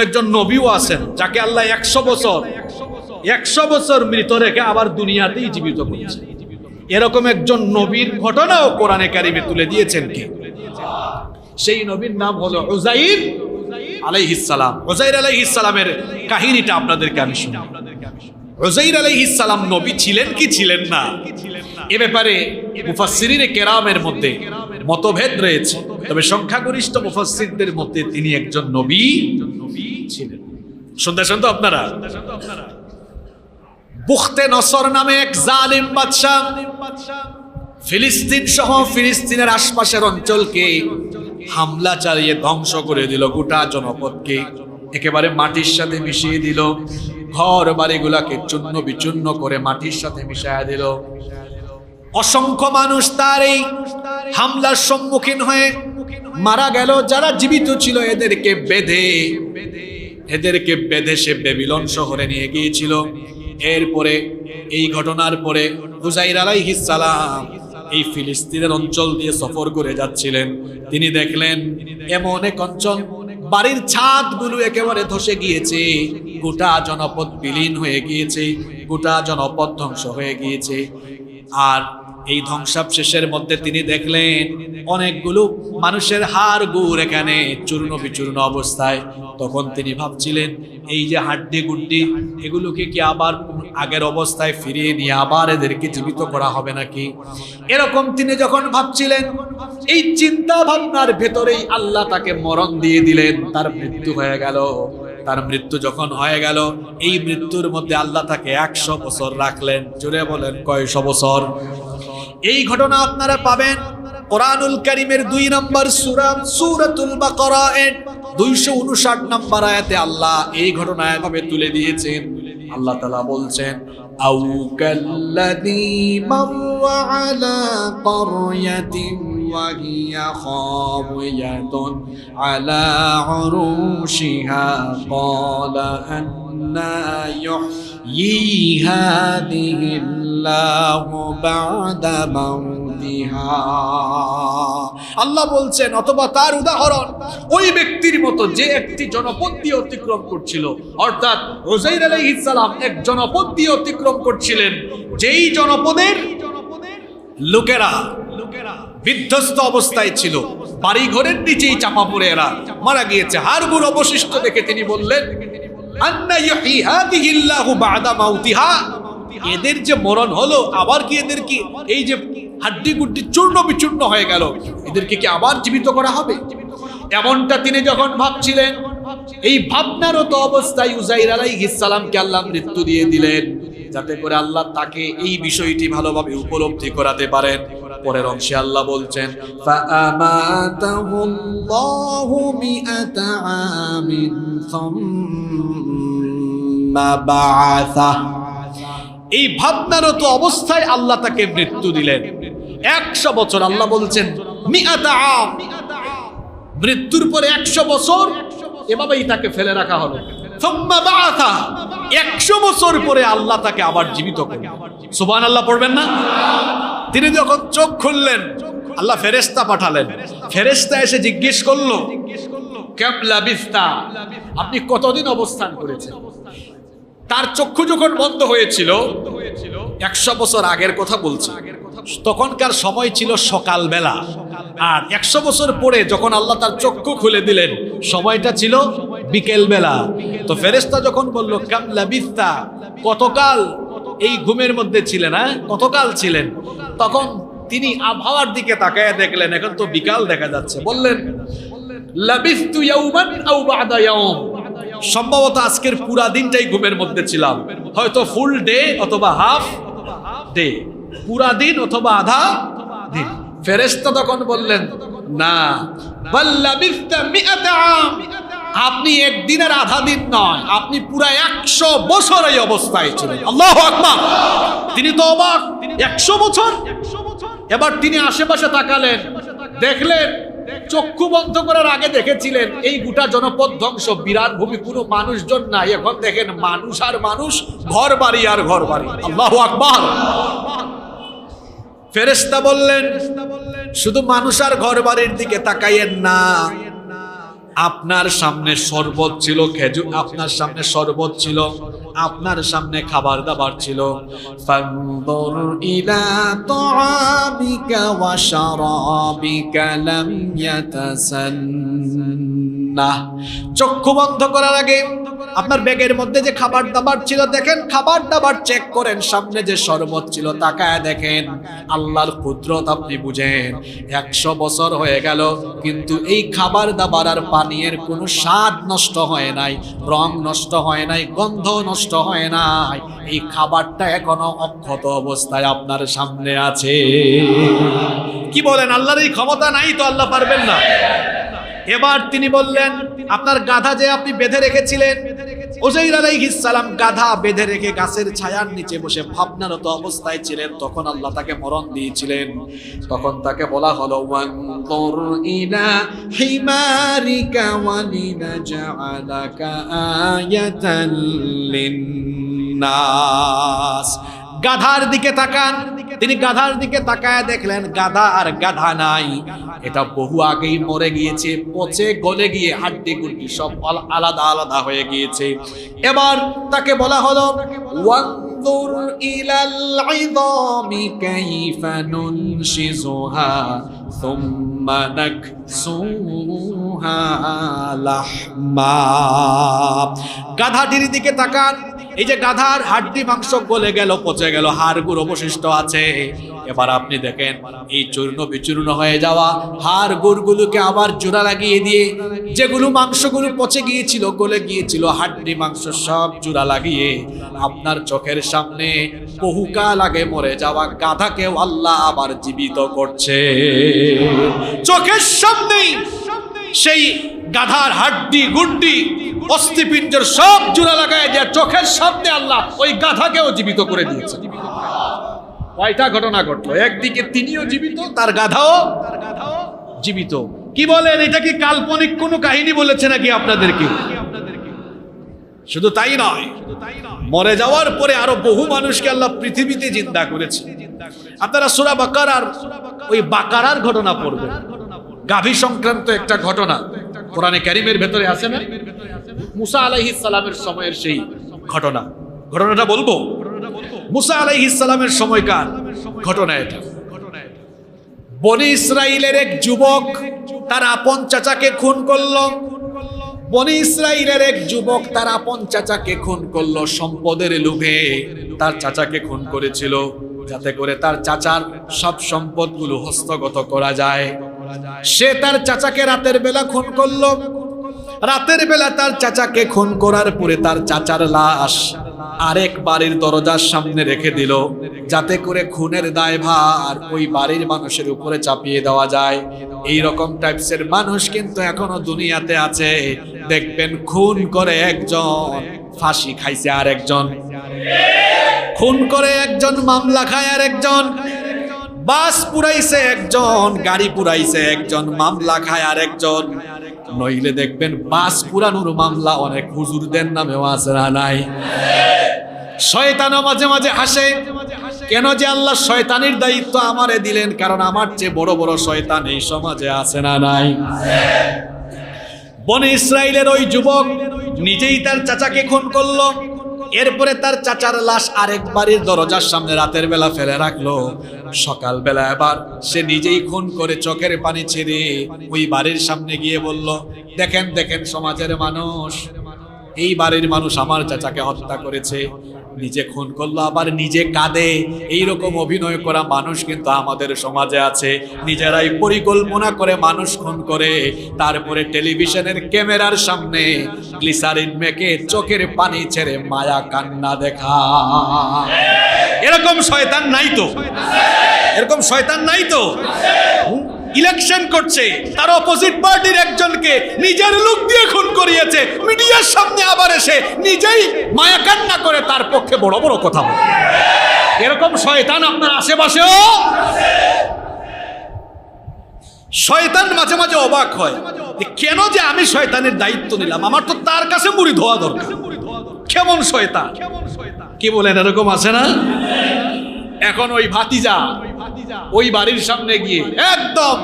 একজন নবীও আছেন যাকে আল্লাহ 100 বছর মৃত রেখে আবার দুনিয়াতেই জীবিত করছে। এরকম একজন নবীর ঘটনাও কোরআনে কারিমে তুলে দিয়েছেন কে? সেই নবীর নাম হলো উযাইর আলাইহিস সালাম। উযাইর আলাইহিস সালামের কাহিনীটা আপনাদেরকে আমি শোনাই। উযাইর আলাইহিস সালাম নবী ছিলেন কি ছিলেন না, এ ব্যাপারে মুফাসসিরিনে কেরামের মধ্যে মতভেদ রয়েছে, তবে সংখ্যাগরিষ্ঠ মুফাসসিরদের মধ্যে তিনি একজন নবী ছিলেন। শুনতেছেন তো আপনারা? বুখতে নসর নামে এক জালিম বাদশা ফিলিস্তিন সহ ফিলিস্তিনের আশপাশের অঞ্চলকে হামলা চালিয়ে ধ্বংস করে দিল, গোটা জনপদকে একেবারে মাটির সাথে মিশিয়ে দিল, ঘর বাড়িগুলাকে চূর্ণ বিচূর্ণ করে মাটির সাথে মিশিয়ে দিল। অসংখ্য মানুষ তার এই হামলার সম্মুখীন হয়ে মারা গেল। যারা জীবিত ছিল এদেরকে বেঁধে সে বেবিলন শহরে নিয়ে গিয়েছিল। এরপরে এই ঘটনার পরে উযাইর আলাইহিস সালাম এই ফিলিস্তিনের অঞ্চল দিয়ে সফর করে যাচ্ছিলেন। তিনি দেখলেন এমন এক অঞ্চল, বাড়ির ছাদগুলো একেবারে ধসে গিয়েছে, গোটা জনপদ বিলীন হয়ে গিয়েছে, গোটা জনপদ ধ্বংস হয়ে গিয়েছে। আর এই ধ্বংসাবশেষের মধ্যে তিনি দেখলেন অনেকগুলো মানুষের হাড় গুড় এখানে চূর্ণ বিচূর্ণ অবস্থায়। তখন তিনি ভাবছিলেন এই যে হাড্ডি গুড্ডি এগুলোকে কি আবার আগের অবস্থায় ফিরিয়ে নিয়ে আবার এদেরকে জীবিত করা হবে নাকি, এরকম তিনি যখন ভাবছিলেন, এই চিন্তা ভাবনার ভেতরেই আল্লাহ তাকে মরণ দিয়ে দিলেন। তার মৃত্যু হয়ে গেল। তার মৃত্যু যখন হয়ে গেল, এই মৃত্যুর মধ্যে আল্লাহ তাকে 100 বছর রাখলেন। জোরে বলেন কয়শো বছর? এই ঘটনা আপনারা পাবেন কোরআনুল কারীমের 2 নম্বর সূরা সূরাতুল বাকারা এর 259 নম্বর আয়াতে আল্লাহ এই ঘটনা এভাবে তুলে দিয়েছেন। আল্লাহ তাআলা বলছেন, আউ কাল্লাযী মাররা আলা ক্বরয়াতিন ওয়া হিয়া খাওয়াতুন আলা উরুশিহা ক্বালা আন্না ইউহয়ী হাযিহিল্লাহু বা'দা মাউতিহা। আল্লাহ বলছেন, অথবা তার উদাহরণ ওই ব্যক্তির মতো যে একটি জনপদ দিয়ে অতিক্রম করছিল, অর্থাৎ উযাইর আলাইহিস সালাম এক জনপদ দিয়ে অতিক্রম করছিলেন, যেই জনপদের লোকেরা বিধ্বস্ত অবস্থায় ছিল, বাড়ি ঘরের নিচেই চাপা পড়ে এরা মারা গিয়েছে, হাড়গুড় অবশিষ্ট দেখে তিনি বললেন, আন্না ইউহয়ী হাযিহিল্লাহু বা'দা মাউতিহা, এদের যে মরণ হলো, আবার কি এদের কি এই যে হাড্ডি গুড্ডি চূর্ণ বিচূর্ণ হয়ে গেল, এদেরকে কি আবার জীবিত করা হবে? এমনটা তিনি যখন ভাবছিলেন, এই ভাবনারত অবস্থায় উযাইর আলাইহিস সালামকে আল্লাহ মৃত্যু দিয়ে দিলেন, যাতে করে আল্লাহ তাকে এই বিষয়টি ভালোভাবে উপলব্ধি করাতে পারেন। পরের অংশে আল্লাহ বলছেন, ফাআমাতাহুল্লাহু মিআতা আমিন সুম্মা বা'আসা। এই ভাবনারত অবস্থায় আল্লাহ তাকে মৃত্যু দিলেন 100 বছর। আল্লাহ বলছেন মিআতা আম, মৃত্যুর পরে 100 বছর এভাবেই তাকে ফেলে রাখা হলো। সুম্মা বা'আসা, 100 বছর পরে আল্লাহ তাকে আবার জীবিত করলেন। সুবহানাল্লাহ পড়বেন না? তিনি যখন চোখ খুললেন, আল্লাহ ফেরেশতা পাঠালেন। ফেরেশতা এসে জিজ্ঞেস করলো, কাম লাবিস্তা, আপনি কতদিন অবস্থান করেছেন? তার চক্ষু যখন বন্ধ হয়েছিল, 100 বছর আগের কথা বলছি, তখনকার সময় ছিল সকালবেলা। আর 100 বছর পরে যখন আল্লাহ তার চক্ষু খুলে দিলেন, সময়টা ছিল বিকেল বেলা। তো ফেরেশতা যখন বলল, কাম লাবিস্তা, কতকাল এই ঘুমের মধ্যে ছিলেন, হ্যাঁ কতকাল ছিলেন? তখন তিনি আবহাওয়ার দিকে তাকায় দেখলেন এখন তো বিকাল দেখা যাচ্ছে। বললেন, লাবিস্তু ইয়াওমান আও বা'দা ইয়াওম, সম্ভবত আজকের পুরা দিনটাই ঘুমের মধ্যে ছিলাম, হয়তো ফুল ডে অথবা হাফ ডে, পুরা দিন অথবা আধা দিন। ফেরেশতা তখন বললেন, না, বাল লাবিস্তা মিআতা আম, আপনি একদিনের আধা দিন নয়, আপনি পুরা 100 বছর এই অবস্থায় ছিলেন। আল্লাহু আকবার! তিনি তো অবাক, 100 বছর। এবার তিনি আশেপাশে তাকালেন, দেখলেন চক্ষু বন্ধ করার আগে দেখেছিলেন এই গোটা জনপদ ধ্বংস, বিরাট ভূমি, কোনো মানুষজন নাই। এখন দেখেন মানুষ আর মানুষ, ঘর বাড়ি আর ঘর বাড়ি। আল্লাহু আকবার! ফেরেশতা বললেন, শুধু মানুষ আর ঘর বাড়ির দিকে তাকাইয়েন না, আপনার সামনে শরবত ছিল, খেজুর, আপনার সামনে শরবত ছিল, আপনার সামনে খাবার দাবার ছিল। ফানজুর ইলা তাআমিকা ওয়া শারাবিকা লাম ইয়াতাসান্নাহ। চক্ষু বন্ধ করার আগে আপনার ব্যাগের মধ্যে যে খাবার দাবার ছিল দেখেন, খাবার দাবার চেক করেন, সামনে যে শরবত ছিল তাকায় দেখেন। আল্লাহর কুদরত আপনি বুঝেন। 100 বছর হয়ে গেল কিন্তু এই খাবার দাবার আর পানীয়ের কোনো স্বাদ নষ্ট হয় নাই, রং নষ্ট হয় নাই, গন্ধ নষ্ট হয় নাই। এই খাবারটা এখনো অক্ষত অবস্থায় আপনার সামনে আছে। কি বলেন, আল্লাহর এই ক্ষমতা নাই তো আল্লাহ পারবেন না? এবার তিনি বললেন, আপনার গাধা যে আপনি বেঁধে রেখেছিলেন, উযাইর আলাইহিস সালাম গাধা বেঁধে রেখে গাছের ছায়ার নিচে বসে ভাবনারত অবস্থায় ছিলেন, তখন আল্লাহ তাকে মরণ দিয়েছিলেন। তখন তাকে বলা হলো ওয়ানজুর ইলা হিমারিকা ওয়ালিনাজআলাকা আয়াতাল লিন্নাস। গাধার দিকে তাকান। তিনি গাধার দিকে তাকায় দেখলেন গাধা আর গাধা নাই, এটা বহু আগেই মরে গিয়েছে, পচে গলে গিয়ে হাড্ডি গুড্ডি সব আলাদা আলাদা হয়ে গিয়েছে। এবার তাকে বলা হলো ওয়ানজুর ইলাল ইযামি কাইফা নুনশিজুহা সুম্মা নাকসুহা লাহমা। গাধাটির দিকে তাকান। এই যে গাধার হাড্ডি মাংস গলে গেল, পচে গেল, হাড়গুলো অবশিষ্ট আছে। এবার আপনি দেখেন এই চূর্ণ বিচূর্ণ হয়ে যাওয়া হাড় গুড়গুলোকে আবার জোড়া লাগিয়ে দিয়ে, যেগুলো মাংসগুলো পচে গিয়েছিল, গলে গিয়েছিল, হাড্ডি মাংস সব জোড়া লাগিয়ে আপনার চোখের সামনে বহুকাল আগে মরে যাওয়া গাধাকেও আল্লাহ আবার জীবিত করছে। চোখের সামনেই সেই গাধার হাড্ডি গুড্ডি অস্থিপিণ্ডের সব জোড়া লাগায় দিয়ে চোখের সামনে আল্লাহ ওই গাধাকেও জীবিত করে দিয়েছে। কয়টা ঘটনা ঘটলো, একদিকে তিনিও জীবিত, তার গাধাও জীবিত। কি বলেন, এটা কি কাল্পনিক কোনো কাহিনী বলেছে নাকি আপনাদেরকে? শুধু তাই নয়, মরে যাওয়ার পরে আরো বহু মানুষকে আল্লাহ পৃথিবীতে জিন্দা করেছে। আপনারা সূরা বাকারার ওই বাকারার ঘটনা পড়বেন, গাভী সংক্রান্ত একটা ঘটনা কোরআনে কারীমের ভেতরে আছে না? মুসা আলাইহিস সালামের সময়ের সেই ঘটনাটা বলবো। মুসা আলাইহিস সালামের সময়কার ঘটনা এটা। বনি ইসরাইলের এক যুবক তার আপন চাচাকে খুন করলো। বনি ইসরাইলের এক যুবক তার আপন চাচাকে খুন করলো সম্পদের লোভে। তার চাচাকে খুন করেছিল যাতে করে তার চাচার সব সম্পদগুলো হস্তগত করা যায়। সে তার চাচাকে রাতের বেলা খুন করলো। রাতের বেলা তার চাচাকে খুন করার পরে তার চাচার লাশ আরেক বাড়ির দরজার সামনে রেখে দিল, যাতে করে খুনের দায়ভার ওই বাড়ির মানুষের উপরে চাপিয়ে দেওয়া যায়। এই রকম টাইপসের মানুষ কিন্তু এখনো দুনিয়াতে আছে। দেখবেন খুন করে একজন, ফাঁসি খাইছে আর একজন, খুন করে একজন, মামলা খায় আর একজন, বাস পুরাইছে একজন, গাড়ি পুরাইছে একজন, মামলা খায় আর একজন। নইলে দেখবেন বাস পুরানোর মামলা অনেক হুজুরদের নামেও আছে না নাই? শয়তানও মাঝে মাঝে হাসে, কেন যে আল্লাহ শয়তানির দায়িত্ব আমারে দিলেন, কারণ আমার চেয়ে বড় বড় শয়তান এই সমাজে আছে না নাই? বনি ইসরাইলের ওই যুবক নিজেই তার চাচাকে খুন করলো। এরপরে তার চাচার লাশ আরেক বাড়ির দরজার সামনে রাতের বেলা ফেলে রাখলো। সকাল বেলা এবার সে নিজেই খুন করে চোখের পানি ছেড়ে ওই বাড়ির সামনে গিয়ে বলল, দেখেন দেখেন সমাজের মানুষ, এই বাড়ির মানুষ আমার চাচাকে হত্যা করেছে। নিজে খুন করলো আবার নিজে কাঁদে। এইরকম অভিনয় করা মানুষ কিন্তু আমাদের সমাজে আছে। নিজেরাই পরিকল্পনা করে মানুষ খুন করে, তারপরে টেলিভিশনের ক্যামেরার সামনে গ্লিসারিন মেখে চোখের পানি ছেড়ে মায়া কান্না দেখা। এরকম শয়তান নাই তো? এরকম শয়তান নাই তো? ইলেকশন করছে, তার অপোজিট পার্টির একজনকে নিজের লোক দিয়ে খুন করিয়েছে, মিডিয়ার সামনে আবার এসে নিজেই মায়া কান্না করে তার পক্ষে বড় বড় কথা বলে। এরকম শয়তান আপনার আশেপাশেও? শয়তান মাঝে মাঝে অবাক হয়, কেন যে আমি শয়তানের দায়িত্ব নিলাম, আমার তো তার কাছে মুড়ি ধোয়া দরকার। কেমন শয়তান, কি বলেন? এরকম আছে না? এখন ওই ভাতিজা ওই বাড়ির সামনে গিয়ে একদম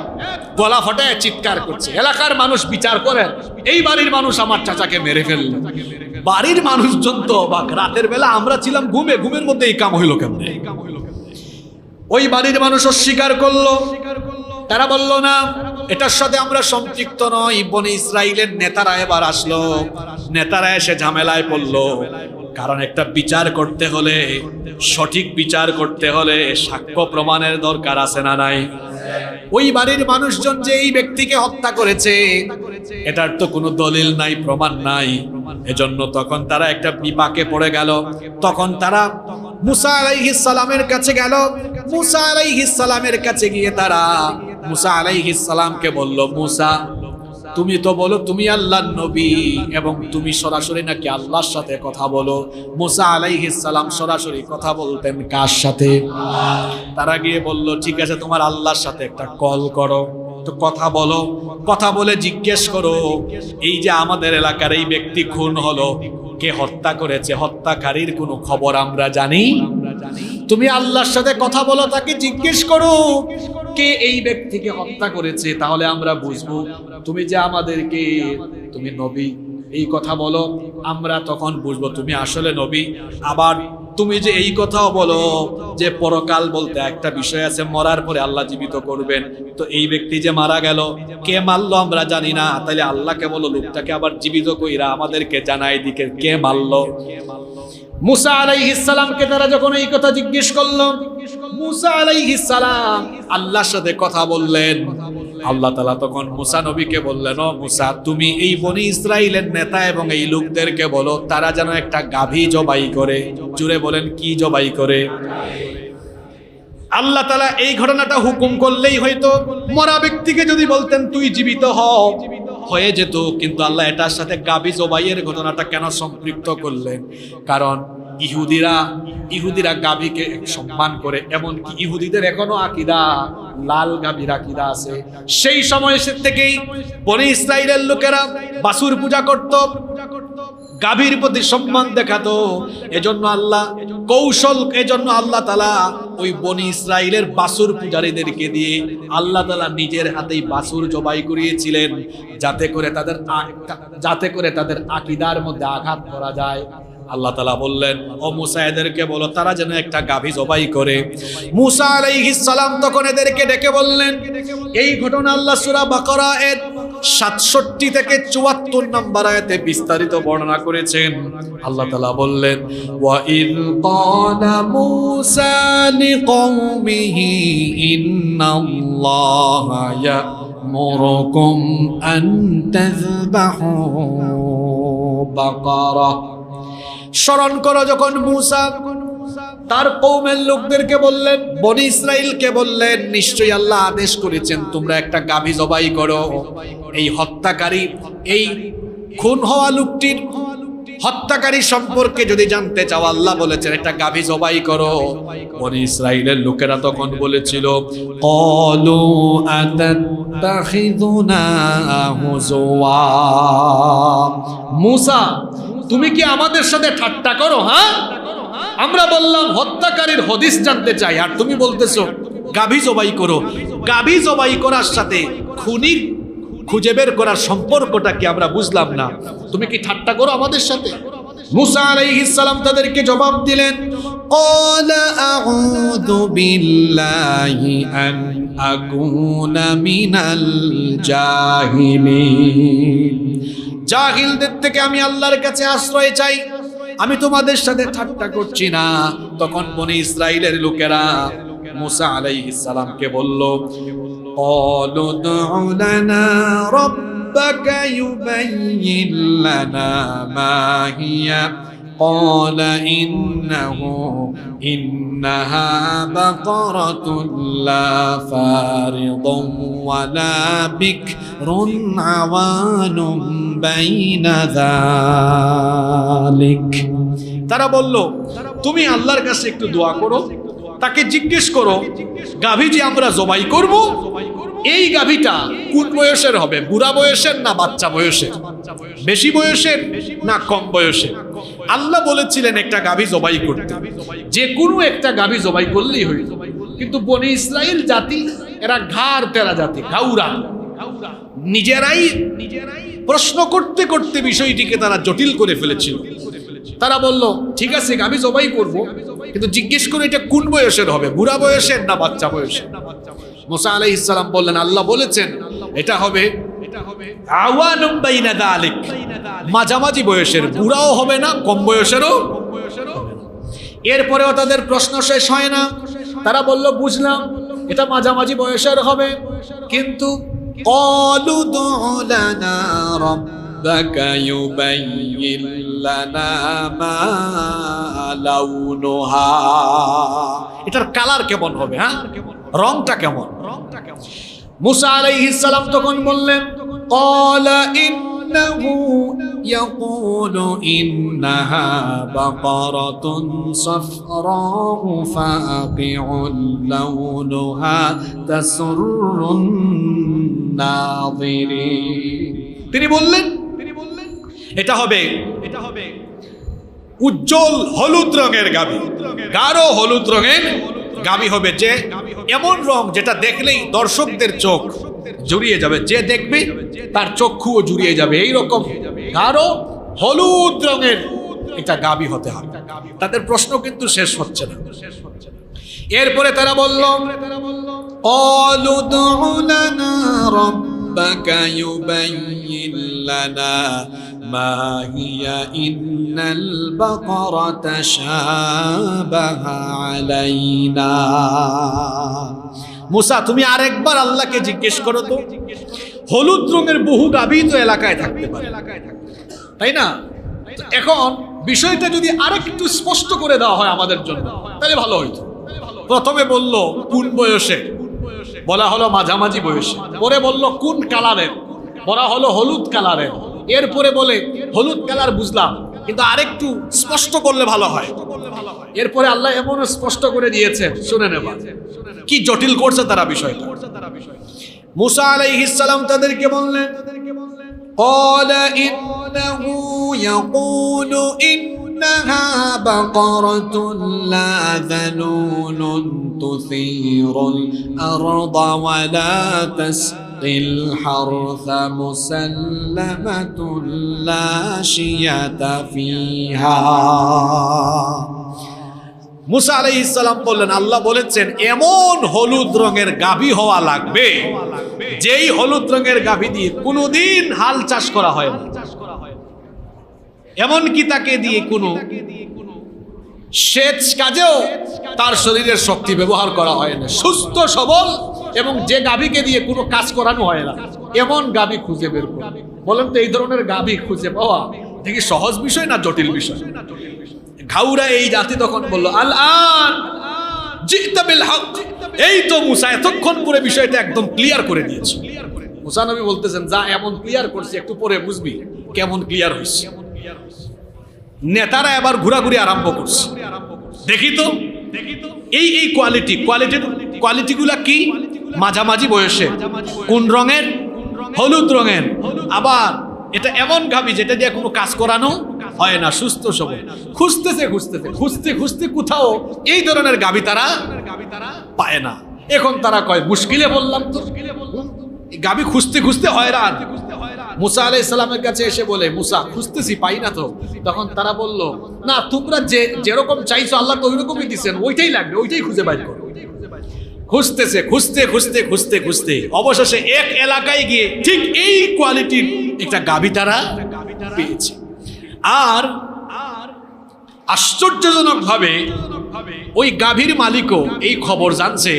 গলা ফাটায় চিৎকার করছে, এলাকার মানুষ বিচার করেন, এই বাড়ির মানুষ আমার চাচাকে মেরে ফেললো। বাড়ির মানুষজন তো অবাক, রাতের বেলা আমরা ছিলাম ঘুমের মধ্যে এই কাম হইলো কেমনে? ওই বাড়ির মানুষ অস্বীকার করলো, তারা বলল না, এটার সাথে আমরা সম্পৃক্ত নই। বনি ইসরাইলের নেতারা এবার আসলো, নেতারা এসে ঝামেলায় পড়লো, কারণ একটা বিচার করতে হলে, সঠিক বিচার করতে হলে সাক্ষ্য প্রমাণের দরকার আছে না নাই? ওই বাড়ির মানুষজন যে এই ব্যক্তিকে হত্যা করেছে এটার তো কোনো দলিল নাই, প্রমাণ নাই। এজন্য তখন তারা একটা বিপাকে পড়ে গেল। তখন তারা মুসা আলাইহিস সালামের কাছে গেল। মুসা আলাইহিস সালামের কাছে গিয়ে তারা মুসা আলাইহিস সালামকে বলল, মুসা তুমি তো বলো তুমি আল্লাহর নবী এবং তুমি সরাসরি নাকি আল্লাহর সাথে কথা বলো। মুসা আলাইহিস সালাম সরাসরি কথা বলতেন কার সাথে? তারা গিয়ে বলল, ঠিক আছে তোমার আল্লাহর সাথে একটা কল করো, তো কথা বলো, কথা বলে জিজ্ঞেস করো এই যে আমাদের এলাকার এই ব্যক্তি খুন হলো, কে হত্যা করেছে, হত্যাকারীর কোনো খবর আমরা জানি? তুমি আল্লাহর সাথে কথা বলো, তাকে জিজ্ঞেস করো কে এই ব্যক্তিকে হত্যা করেছে, তাহলে আমরা বুঝবো তুমি যে আমাদেরকে, তুমি নবী, এই কথা বলো, আমরা তখন বুঝবো তুমি আসলে নবী। আবার তুমি যে এই কথাও বলো যে পরকাল বলতে একটা বিষয় আছে, মরার পরে আল্লাহ জীবিত করবেন, তো এই ব্যক্তি যে মারা গেল কে মারলো আমরা জানি না, তাইলে আল্লাহকে বলো লোকটাকে আবার জীবিত কইরা আমাদেরকে জানাই দিকে কে মারলো। মুসা আলাইহিস সালামকে তারা যখন এই কথা জিজ্ঞেস করলো, মুসা আলাইহিস সালাম আল্লাহর সাথে কথা বললেন। আল্লাহ তাআলা তখন মুসা নবীকে বললেন, ও মুসা তুমি এই বনি ইসরাইলের নেতা এবং এই লোকদেরকে বলো তারা যেন একটা গাভী জবাই করে। জুড়ে বলেন, কি জবাই করে? আল্লাহ তাআলা এই ঘটনাটা হুকুম করলেই হয়তো মরা ব্যক্তিকে যদি বলতেন তুই জীবিত হও, হয়ে যেত, কিন্তু আল্লাহ এটার সাথে গাভী জবাইয়ের ঘটনাটা কেন সম্পৃক্ত করলেন? কারণ ইহুদিরা গাভীকে সম্মান করে, এমনকি ইহুদিদের এখনো আকীদা লাল গাভীর আকীদা আছে। সেই সময় থেকেই বনি ইসরাইলের লোকেরা বাছুর পূজা করত, গাভীর প্রতি সম্মান দেখাতো। এজন্য আল্লাহ তাআলা ওই বনি ইসরাইলের বাছুর পূজারীদেরকে দিয়ে আল্লাহ তাআলা নিজের হাতেই বাছুর জবাই করিয়েছিলেন, যাতে করে তাদের আকীদার মধ্যে আঘাত করা যায়। আল্লাহ তাআলা বললেন, ও মুসা এদেরকে বলো তারা যেন একটা গাভী জবাই করে। মুসা আলাইহিস সালাম তখন এদেরকে ডেকে বললেন, এই ঘটনা আল্লাহ সূরা বাকারা এর 67 থেকে 74 নম্বর আয়াতে বিস্তারিত বর্ণনা করেছেন। আল্লাহ তাআলা বললেন, ওয়া ইয ক্বালা মুসা লিকওমিহি ইন্নাল্লাহা ইয়া'মুরুকুম আন তাযবাহু বাকারা। স্মরণ করো যখন মুসা তার কওমের লোকদেরকে বললেন, বনি ইসরাইলকে বললেন, নিশ্চয়ই আল্লাহ আদেশ করেছেন তোমরা একটা গাভী জবাই করো। এই হত্যাকারী, এই খুন হওয়া লোকটির হত্যাকারী সম্পর্কে যদি জানতে চাও, আল্লাহ বলেছেন একটা গাভী জবাই করো। বনি ইসরাইলের লোকেরা তখন বলেছিল, ক্বালু আতাত্তাখিযুনা হুজুয়া, মুসা তুমি কি আমাদের সাথে ঠাট্টা করো? হ্যাঁ, আমরা বললাম হত্যাকারীর হদিস জানতে চাই, আর তুমি বলতেছো গাভী জবাই করো। গাভী জবাই করার সাথে খুনির খুঁজে বের করার সম্পর্কটা কি আমরা বুঝলাম না, তুমি কি ঠাট্টা করো আমাদের সাথে? মুসা আলাইহিস সালাম তাদেরকে জবাব দিলেন, ক্বালা আউযু বিল্লাহি আন আকুনা মিনাল জাহিলিন, জাহিলদের থেকে আমি আল্লাহর কাছে আশ্রয় চাই, আমি তোমাদের সাথে ঠাট্টা করছি না। তখন বনি ইসরাইলের লোকেরা মুসা আলাইহিস সালামকে বলল, ক্বালু দু'উ লানা রাব্বাকা ইউবাইয়িন লানা মা হিয়া, ক্বালা ইন্নাহা বাকারাতুন লা ফারিদুন ওয়ালা বিকরুন আওয়ানুম বাইনা যালিক। তারা বলল, তুমি আল্লাহর কাছে একটু দোয়া করো, তাকে জিজ্ঞেস করো গাভী যে আমরা জবাই করব, এই গাভীটা কোন বয়সের হবে, বুড়া বয়সের না বাচ্চা বয়সের, বেশি বয়সের না কম বয়সের? আল্লাহ বলেছিলেন একটা গাভী জবাই করতে, যে কোনো একটা গাভী জবাই করলেই হইল। কিন্তু বনি ইসরাইল জাতি এরা ঘাড় তেরা জাতি, ঘাউরা। নিজেরাই প্রশ্ন করতে করতে বিষয়টিকে তারা জটিল করে ফেলেছিল। তারা বলল ঠিক আছে আমি জবাই করব, কিন্তু জিজ্ঞেস করে এটা কোন বয়সের হবে, বুড়া বয়সের না বাচ্চা বয়সের? মুসা আলাইহিস সালাম বললেন আল্লাহ বলেছেন এটা হবে আওয়ানুম বাইনা যালিক, মাঝামাঝি বয়সের, বুড়াও হবে না কম বয়সেরও হবে না। এরপরেও তাদের প্রশ্ন শেষ হয় না। তারা বলল বুঝলাম এটা মাঝামাঝি বয়সের হবে, কিন্তু ক্বালু দু'ু লানা রাব্বাকা ইউবাইয়িন লানা মা লাউনুহা, এটার কালার কেমন হবে, হ্যাঁ রংটা কেমন? মুসা আলাইহিস সালাম তখন বললেন ক্বালা ইন্নাহু ইয়াকুলু ইন্নাহা বাকারাতুন সাফরাউ ফাকিউন লাউনুহা তাসরুন নাযিরিন। তিনি বললেন এটা হবে উজ্জ্বল হলুদ রঙের গাভী, গাঢ় হলুদ রঙের গাভী হবে, যে এমন রং যেটা দেখলেই দর্শকদের চোখ জুড়িয়ে যাবে, যে দেখবে তার চক্ষুও জুড়িয়ে যাবে, এইরকম গাঢ় হলুদ রঙের এটা গাভী হতে হবে। তাদের প্রশ্ন কিন্তু শেষ হচ্ছে না। এরপরে তারা বলল ক্বালু দু'ু লানা রাব্বাকা ইউবাইয়িন লানা মা হিয়া ইন্নাল বাকারাতা শাবাহা আলাইনা। মুসা তুমি আরেকবার আল্লাহকে জিজ্ঞেস করো তো, হলুদ রঙের বহু গাভী তো এলাকায় থাকতে পারে, তাই না? এখন বিষয়টা যদি আরেকটু স্পষ্ট করে দেওয়া হয় আমাদের জন্য তাহলে ভালো হইতো। প্রথমে বলল কোন বয়সে, বলা হলো মাঝামাঝি বয়সে। পরে বলল কোন কালারের, বলা হলো হলুদ কালারের। এরপরে বলে হলুদ কালার বুঝলাম, কিন্তু আরেকটু স্পষ্ট করলে ভালো হয়। এরপরে আল্লাহ এমন স্পষ্ট করে দিয়েছেন, শুনে নেবা কি জটিল করছে তারা বিষয়টা। মুসা আলাইহিস সালাম তাদেরকে বললেন ক্বালা ইন্নাহু ইয়াকুলু ইন্নাহা বাকারাতুন লা যালুলুন তুসীরুল আরদা ওয়া লা তাসকিল হারসা মুসাল্লামাতুন লা শিয়াতা ফিহা। মুসা আলাইহিস সালাম বললেন আল্লাহ বলেছেন এমন হলুদ রঙের গাভী হওয়া লাগবে যেই হলুদ রঙের গাভী দিয়ে কোনোদিন হাল চাষ করা হয় না, এমনকি তাকে দিয়ে কোনো সেচ কাজেও তার শরীরের শক্তি ব্যবহার করা হয় না, সুস্থ সবল এবং যে গাভীকে দিয়ে কোনো কাজ করানো হয় না এমন গাভী খুঁজে বের করো। বলেন তো এই ধরনের গাভী খুঁজে পাওয়া দেখি সহজ বিষয় না জটিল বিষয়? ঘাউরা এই জাতি তখন বলল আল-আন জিতা বিল হক, এই তো মুসা এতক্ষণ পরে বিষয়টা একদম ক্লিয়ার করে দিয়েছে। মুসা নবী বলতেছেন যা এমন ক্লিয়ার করছে একটু পরে বুঝবি কেমন ক্লিয়ার হয়েছে। নেতারা এবার ঘোরাঘুরি আরম্ভ করছে, দেখি তো এই এই কোয়ালিটিগুলা কি, মাঝামাঝি বয়সে, কোন রঙের, হলুদ রঙের, আবার এটা এমন গাভী যেটা দিয়ে কোনো কাজ করানো হয় না, সুস্থ সবল। খুঁজতে খুঁজতে কোথাও এই ধরনের গাভী তারা পায় না। এখন তারা কয় মুশকিলে বললাম তো, গাভী খুঁজতে হয়রান। মুসা আলাইহিস সালামের কাছে এসে বলে মুসা খুঁজতেছি পাই না তো। তখন তারা বলল না তোমরা যেরকম চাইছো আল্লাহ তো ওইরকমই দিচ্ছেন, ওইটাই লাগবে, ওইটাই খুঁজে বাইর করো। খুঁজতে অবশেষে এক এলাকায় গিয়ে ঠিক এই কোয়ালিটির একটা গাভী তারা পেয়েছে। আর আশ্চর্যজনক ভাবে ওই গাভীর মালিকও এই খবর জানছে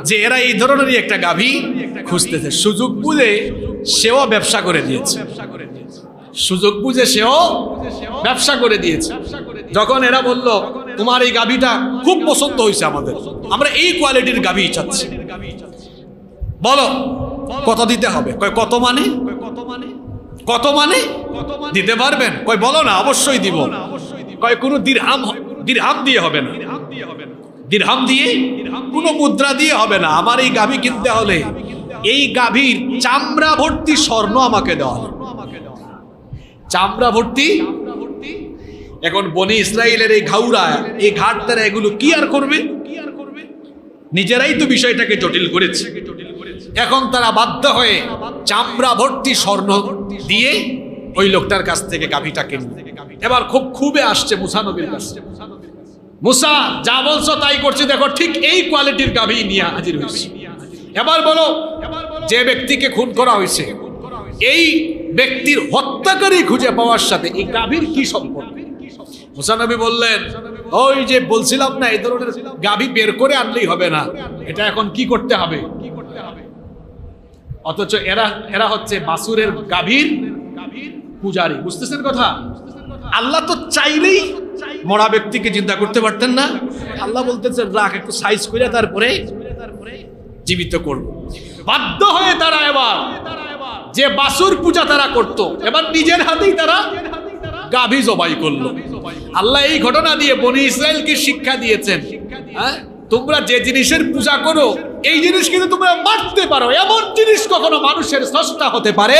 যে এরা এই ধরনেরই একটা গাভী খুঁজতেছে। সুযোগ বুঝে সেও ব্যবসা করে দিয়েছে, যখন এরা বলল তোমার এই গাভীটা খুব পছন্দ হয়েছে আমাদের, আমরা এই কোয়ালিটির গাভী চাচ্ছি, বলো কত দিতে হবে? কয় কত মানে দিতে পারবেন? কয় বলো না, অবশ্যই দিব। কয় কোনো দিরহাম দিয়ে হবে না, দিরহাম দিয়ে কোনো মুদ্রা দিয়ে হবে না, আমার এই গাভী কিনতে হলে এই গাভীর চামড়া ভর্তি স্বর্ণ আমাকে দেওয়া হবে, চামড়া ভর্তি। এখন বনি ইসরাইলের এই ঘাউরা, এই ঘাট তারা এগুলো কি আর করবে? নিজেরাই তো বিষয়টাকে জটিল করেছে। এখন তারা বাধ্য হয়ে চামড়া ভর্তি স্বর্ণ দিয়ে ওই লোকটার কাছ থেকে গাভীটা কিনবে। এবার খুব খুবই আসছে মুসা নবীর কাছে, মুসা যা বলছো তাই করছি, দেখো ঠিক এই কোয়ালিটির গাভী নিয়ে হাজির হয়েছে। এবার বলো, যে ব্যক্তিকে খুন করা হয়েছে এই ব্যক্তির হত্যাকারী খুঁজে পাওয়ার সাথে এই গাভীর কি সম্পর্ক? মুসা নবী বললেন, ওই যে বলছিলাম না, এই ধরনের গাভী বের করে আনলেই হবে না, এটা এখন কি করতে হবে। অথচ এরা হচ্ছে বাসুরের গাভীর পূজারী। বুঝতেছেন কথা? আল্লাহ তো চাইলেই মরা ব্যক্তিকে চিন্তা করতে পারতেন না। আল্লাহ বলতেছেন রাখ, একটু সাইজ করে তারপরে জীবিত করব। বাধ্য হয়ে তারা এবার যে বাসুর পূজা তারা করত, এবার নিজের হাতেই তারা গাভী জবাই করলো। আল্লাহ এই ঘটনা দিয়ে বনি ইসরায়েলকে শিক্ষা দিয়েছেন, হ্যাঁ, তোমরা যে জিনিসের পূজা করো এই জিনিস কিন্তু তোমরা মারতে পারো, এমন জিনিস কখনো মানুষের স্রষ্টা হতে পারে।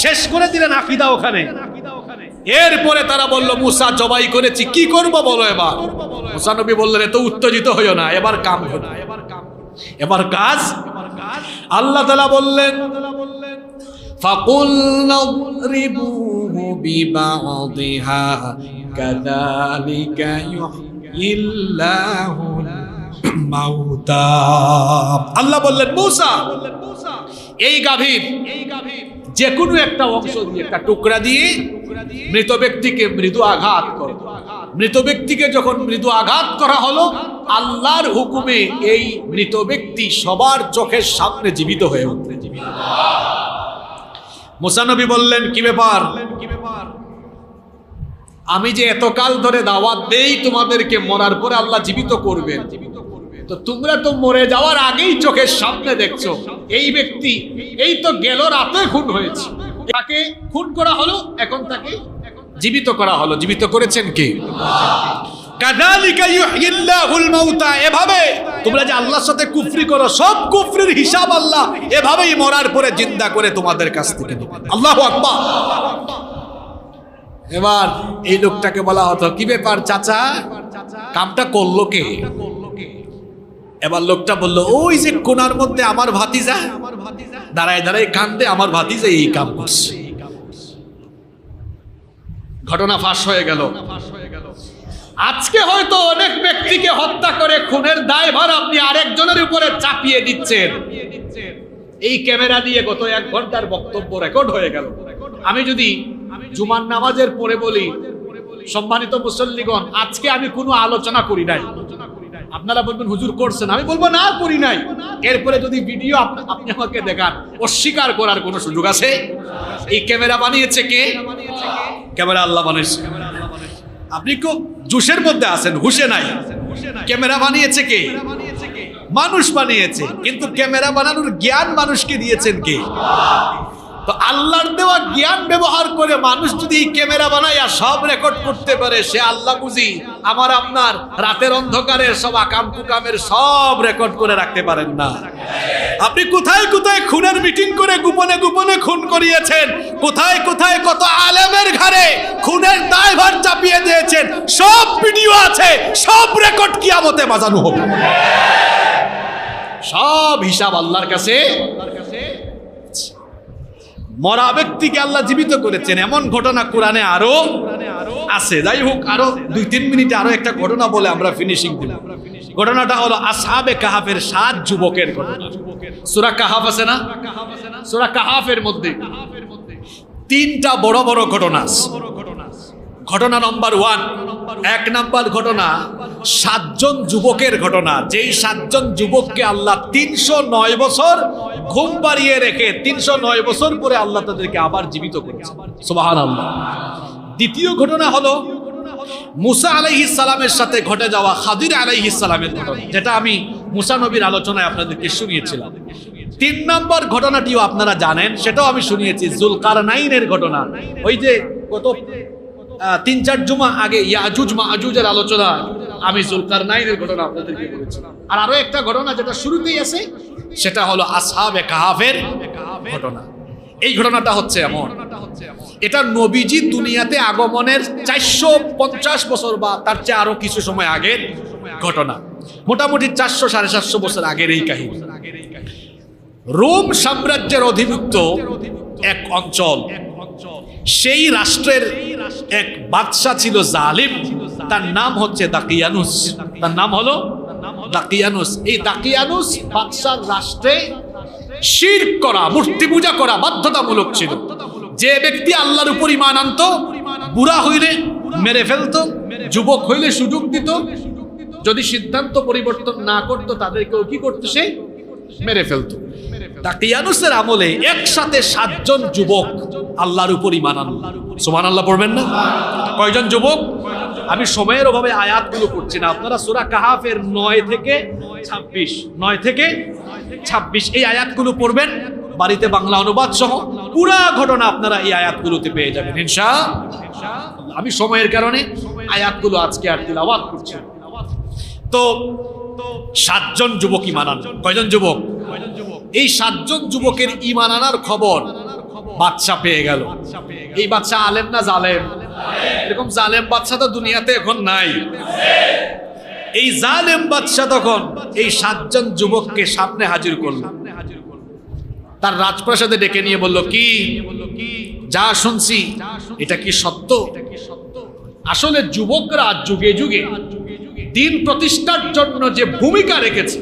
শেষ করে দিলেন আকীদা ওখানে। এরপরে তারা বলল, মুসা জবাই করেছি, কি করব বলো এবার। মুসা নবী বললেন, এত উত্তেজিত হইও না, এবার কাম হলো, এবার কাজ। আল্লাহ তাআলা বললেন, ফাকুলনা ইদরিবুহু বিবা'দিহা কাযালিকা ইউহয়িল্লাহুল মাউতা। আল্লাহ বললেন, মুসা এই গাভীর যে কোনো একটা অংশ দিয়ে, একটা টুকরা দিয়ে মৃত ব্যক্তিকে মৃদু আঘাত করো। মৃত ব্যক্তিকে যখন মৃদু আঘাত করা হলো, আল্লাহর হুকুমে এই মৃত ব্যক্তি সবার চোখের সামনে জীবিত হয়ে উঠল। মুসা নবী বললেন, কি ব্যাপার? আমি যে এতকাল ধরে দাওয়াত দেই তোমাদেরকে, মরার পরে আল্লাহ জীবিত করবেন, তো তোমরা তো মরে যাওয়ার আগেই চোখের সামনে দেখছো এই ব্যক্তি এই তো গেল রাতে খুন হয়েছে, তাকে খুন করা হলো, এখন তাকে জীবিত করা হলো। জীবিত করেছেন কে? কাযালিকা ইউহয়িল্লাহুল মাউতা। এভাবে তোমরা যে আল্লাহর সাথে কুফরি করো, সব কুফরির হিসাব আল্লাহ এভাবেই মরার পরে জিন্দা করে তোমাদের কাছ থেকে নেবেন। আল্লাহু আকবার। এবার এই লোকটাকে বলা হতো, কি ব্যাপার চাচা, কামটা করলো কে? এবার লোকটা বলল, ওই যে কোনার মধ্যে আমার ভাতিজা দাঁড়ায় দাঁড়ায় কান্দে, আমার ভাতিজা এই কাম করছে। ঘটনা ফাঁস হয়ে গেল। আজকে হয়তো অনেক ব্যক্তিকে হত্যা করে খুনের দায়ভার আপনি আরেকজনের উপরে চাপিয়ে দিচ্ছেন। এই ক্যামেরা দিয়ে গত 1 ঘন্টার বক্তব্য রেকর্ড হয়ে গেল। আমি যদি জুমার নামাজের পরে বলি, সম্মানিত মুসল্লিগণ, আজকে আমি কোনো আলোচনা করি নাই, আপনারা বলবেন হুজুর করছেন, আমি বলবো না করি নাই। এরপরে যদি ভিডিও আপনি আমাকে দেখান, অস্বীকার করার কোনো সুযোগ আছে? এই ক্যামেরা বানিয়েছে কে? ক্যামেরা আল্লাহ বানিয়েছে। আপনি খুব জোশের মধ্যে আছেন, হুশে নাই। ক্যামেরা বানিয়েছে কে? মানুষ বানিয়েছে, কিন্তু ক্যামেরা বানানোর জ্ঞান মানুষকে দিয়েছেন কে? তো আল্লাহর দেওয়া জ্ঞান ব্যবহার করে মানুষ যদি এই ক্যামেরা বানাইয়া সব রেকর্ড করতে পারে, সে আল্লাহ বুঝি আমার আপনার রাতের অন্ধকারের সব আকাম কুকামের সব রেকর্ড করে রাখতে পারেন না? আপনি কোথায় কোথায় খুনের মিটিং করে গোপনে গোপনে খুন করিয়েছেন, কোথায় কোথায় কত আলেমের ঘাড়ে খুনের দায়ভার চাপিয়ে দিয়েছেন, সব ভিডিও আছে, সব রেকর্ড কিয়ামতে বাজানো হবে। সব হিসাব আল্লাহর কাছে। মরা ব্যক্তিকে আল্লাহ জীবিত করেছেন, এমন ঘটনা কোরআনে আরো আছে। যাই হোক, আরো 2-3 মিনিটে আরো একটা ঘটনা বলে আমরা ফিনিশিং দিই। ঘটনাটা হলো আসহাবে কাহাফের 7 যুবকের ঘটনা। সূরা কাহাফ আছে না? সূরা কাহাফের মধ্যে 3টা বড় বড় ঘটনা আছে। ঘটনা নম্বর 1, 1 নাম্বার ঘটনা 7 জন যুবকের ঘটনা। যেই 7 জন যুবককে আল্লাহ 309 বছর ঘুম পাড়িয়ে রেখে 309 বছর পরে আল্লাহ তাদেরকে আবার জীবিত করেছে। সুবহানাল্লাহ। দ্বিতীয় ঘটনা হলো মুসা আলাইহিস সালামের সাথে ঘটে যাওয়া খাদির আলাইহিস সালামের ঘটনা, যেটা আমি মুসা নবীর আলোচনায় আপনাদেরকে শুনিয়েছিলাম। 3 নম্বর ঘটনাটিও আপনারা জানেন, সেটাও আমি শুনিয়েছি, যুলকারনাইনের ঘটনা। ওই যে কত 3-4 জুমা আগে ইয়াজুজ মাজুজের আলোচনা আমি যুলকারনাইনের ঘটনা আপনাদেরকে বলেছিলাম। আর আরো একটা ঘটনা যেটা শুরুতেই আছে, সেটা হলো আসহাবে কাহাফের ঘটনা। এই ঘটনাটা হচ্ছে এমন, এটা নবীজি দুনিয়াতে আগমনের 450 বছর বা তার চেয়ে আরো কিছু সময় আগের ঘটনা। মোটামুটি 400-750 বছর আগের এই কাহিনী। রোম সাম্রাজ্যের অধিভুক্ত এক অঞ্চল, সেই রাষ্ট্রের এক বাদশা ছিল জালিম, তার নাম হচ্ছে দাকিয়ানুস। তার নাম হলো দাকিয়ানুস। এই দাকিয়ানুস বাদশার রাষ্ট্রে শিরক করা, মূর্তি পূজা করা বাধ্যতামূলক ছিল। যে ব্যক্তি আল্লাহর উপর ঈমান আনতো, বুড়া হইলে মেরে ফেলতো, যুবক হইলে সুযোগ দিত, যদি সিদ্ধান্ত পরিবর্তন না করতো তাদেরকেও কি করতো, সে মেরে ফেলতো। দাকিয়ানুসের আমলে একসাথে 7 জন যুবক আল্লাহর উপর ঈমান আনলো। সুবহানাল্লাহ পড়বেন না? কয়জন যুবক? আমি সময়ের অভাবে আয়াতগুলো পড়ছি না, আপনারা সূরা কাহাফের 9 থেকে 26 এই আয়াতগুলো পড়বেন বাড়িতে, বাংলা অনুবাদ সহ পুরা ঘটনা আপনারা এই আয়াতগুলোতে পেয়ে যাবেন ইনশাআল্লাহ। আমি সময়ের কারণে আয়াতগুলো আজকে আর তিলাওয়াত করছি। তো 7 জন যুবক ঈমান আনলো। কয়জন যুবক? এই 7 জন যুবকের ঈমান আনার খবর বাদশা পেয়ে গেল। এই বাদশা আলেম না জালেম? এরকম জালেম বাদশা তো দুনিয়াতে এখন নাই। এই জালেম বাদশা তখন এই 7 জন যুবককে সামনে হাজির করলো, তার রাজপ্রাসাদে ডেকে নিয়ে বলল, কি যা শুনছি এটা কি সত্য? আসলে যুবকরা যুগে যুগে দিন প্রতিষ্ঠার জন্য যে ভূমিকা রেখেছে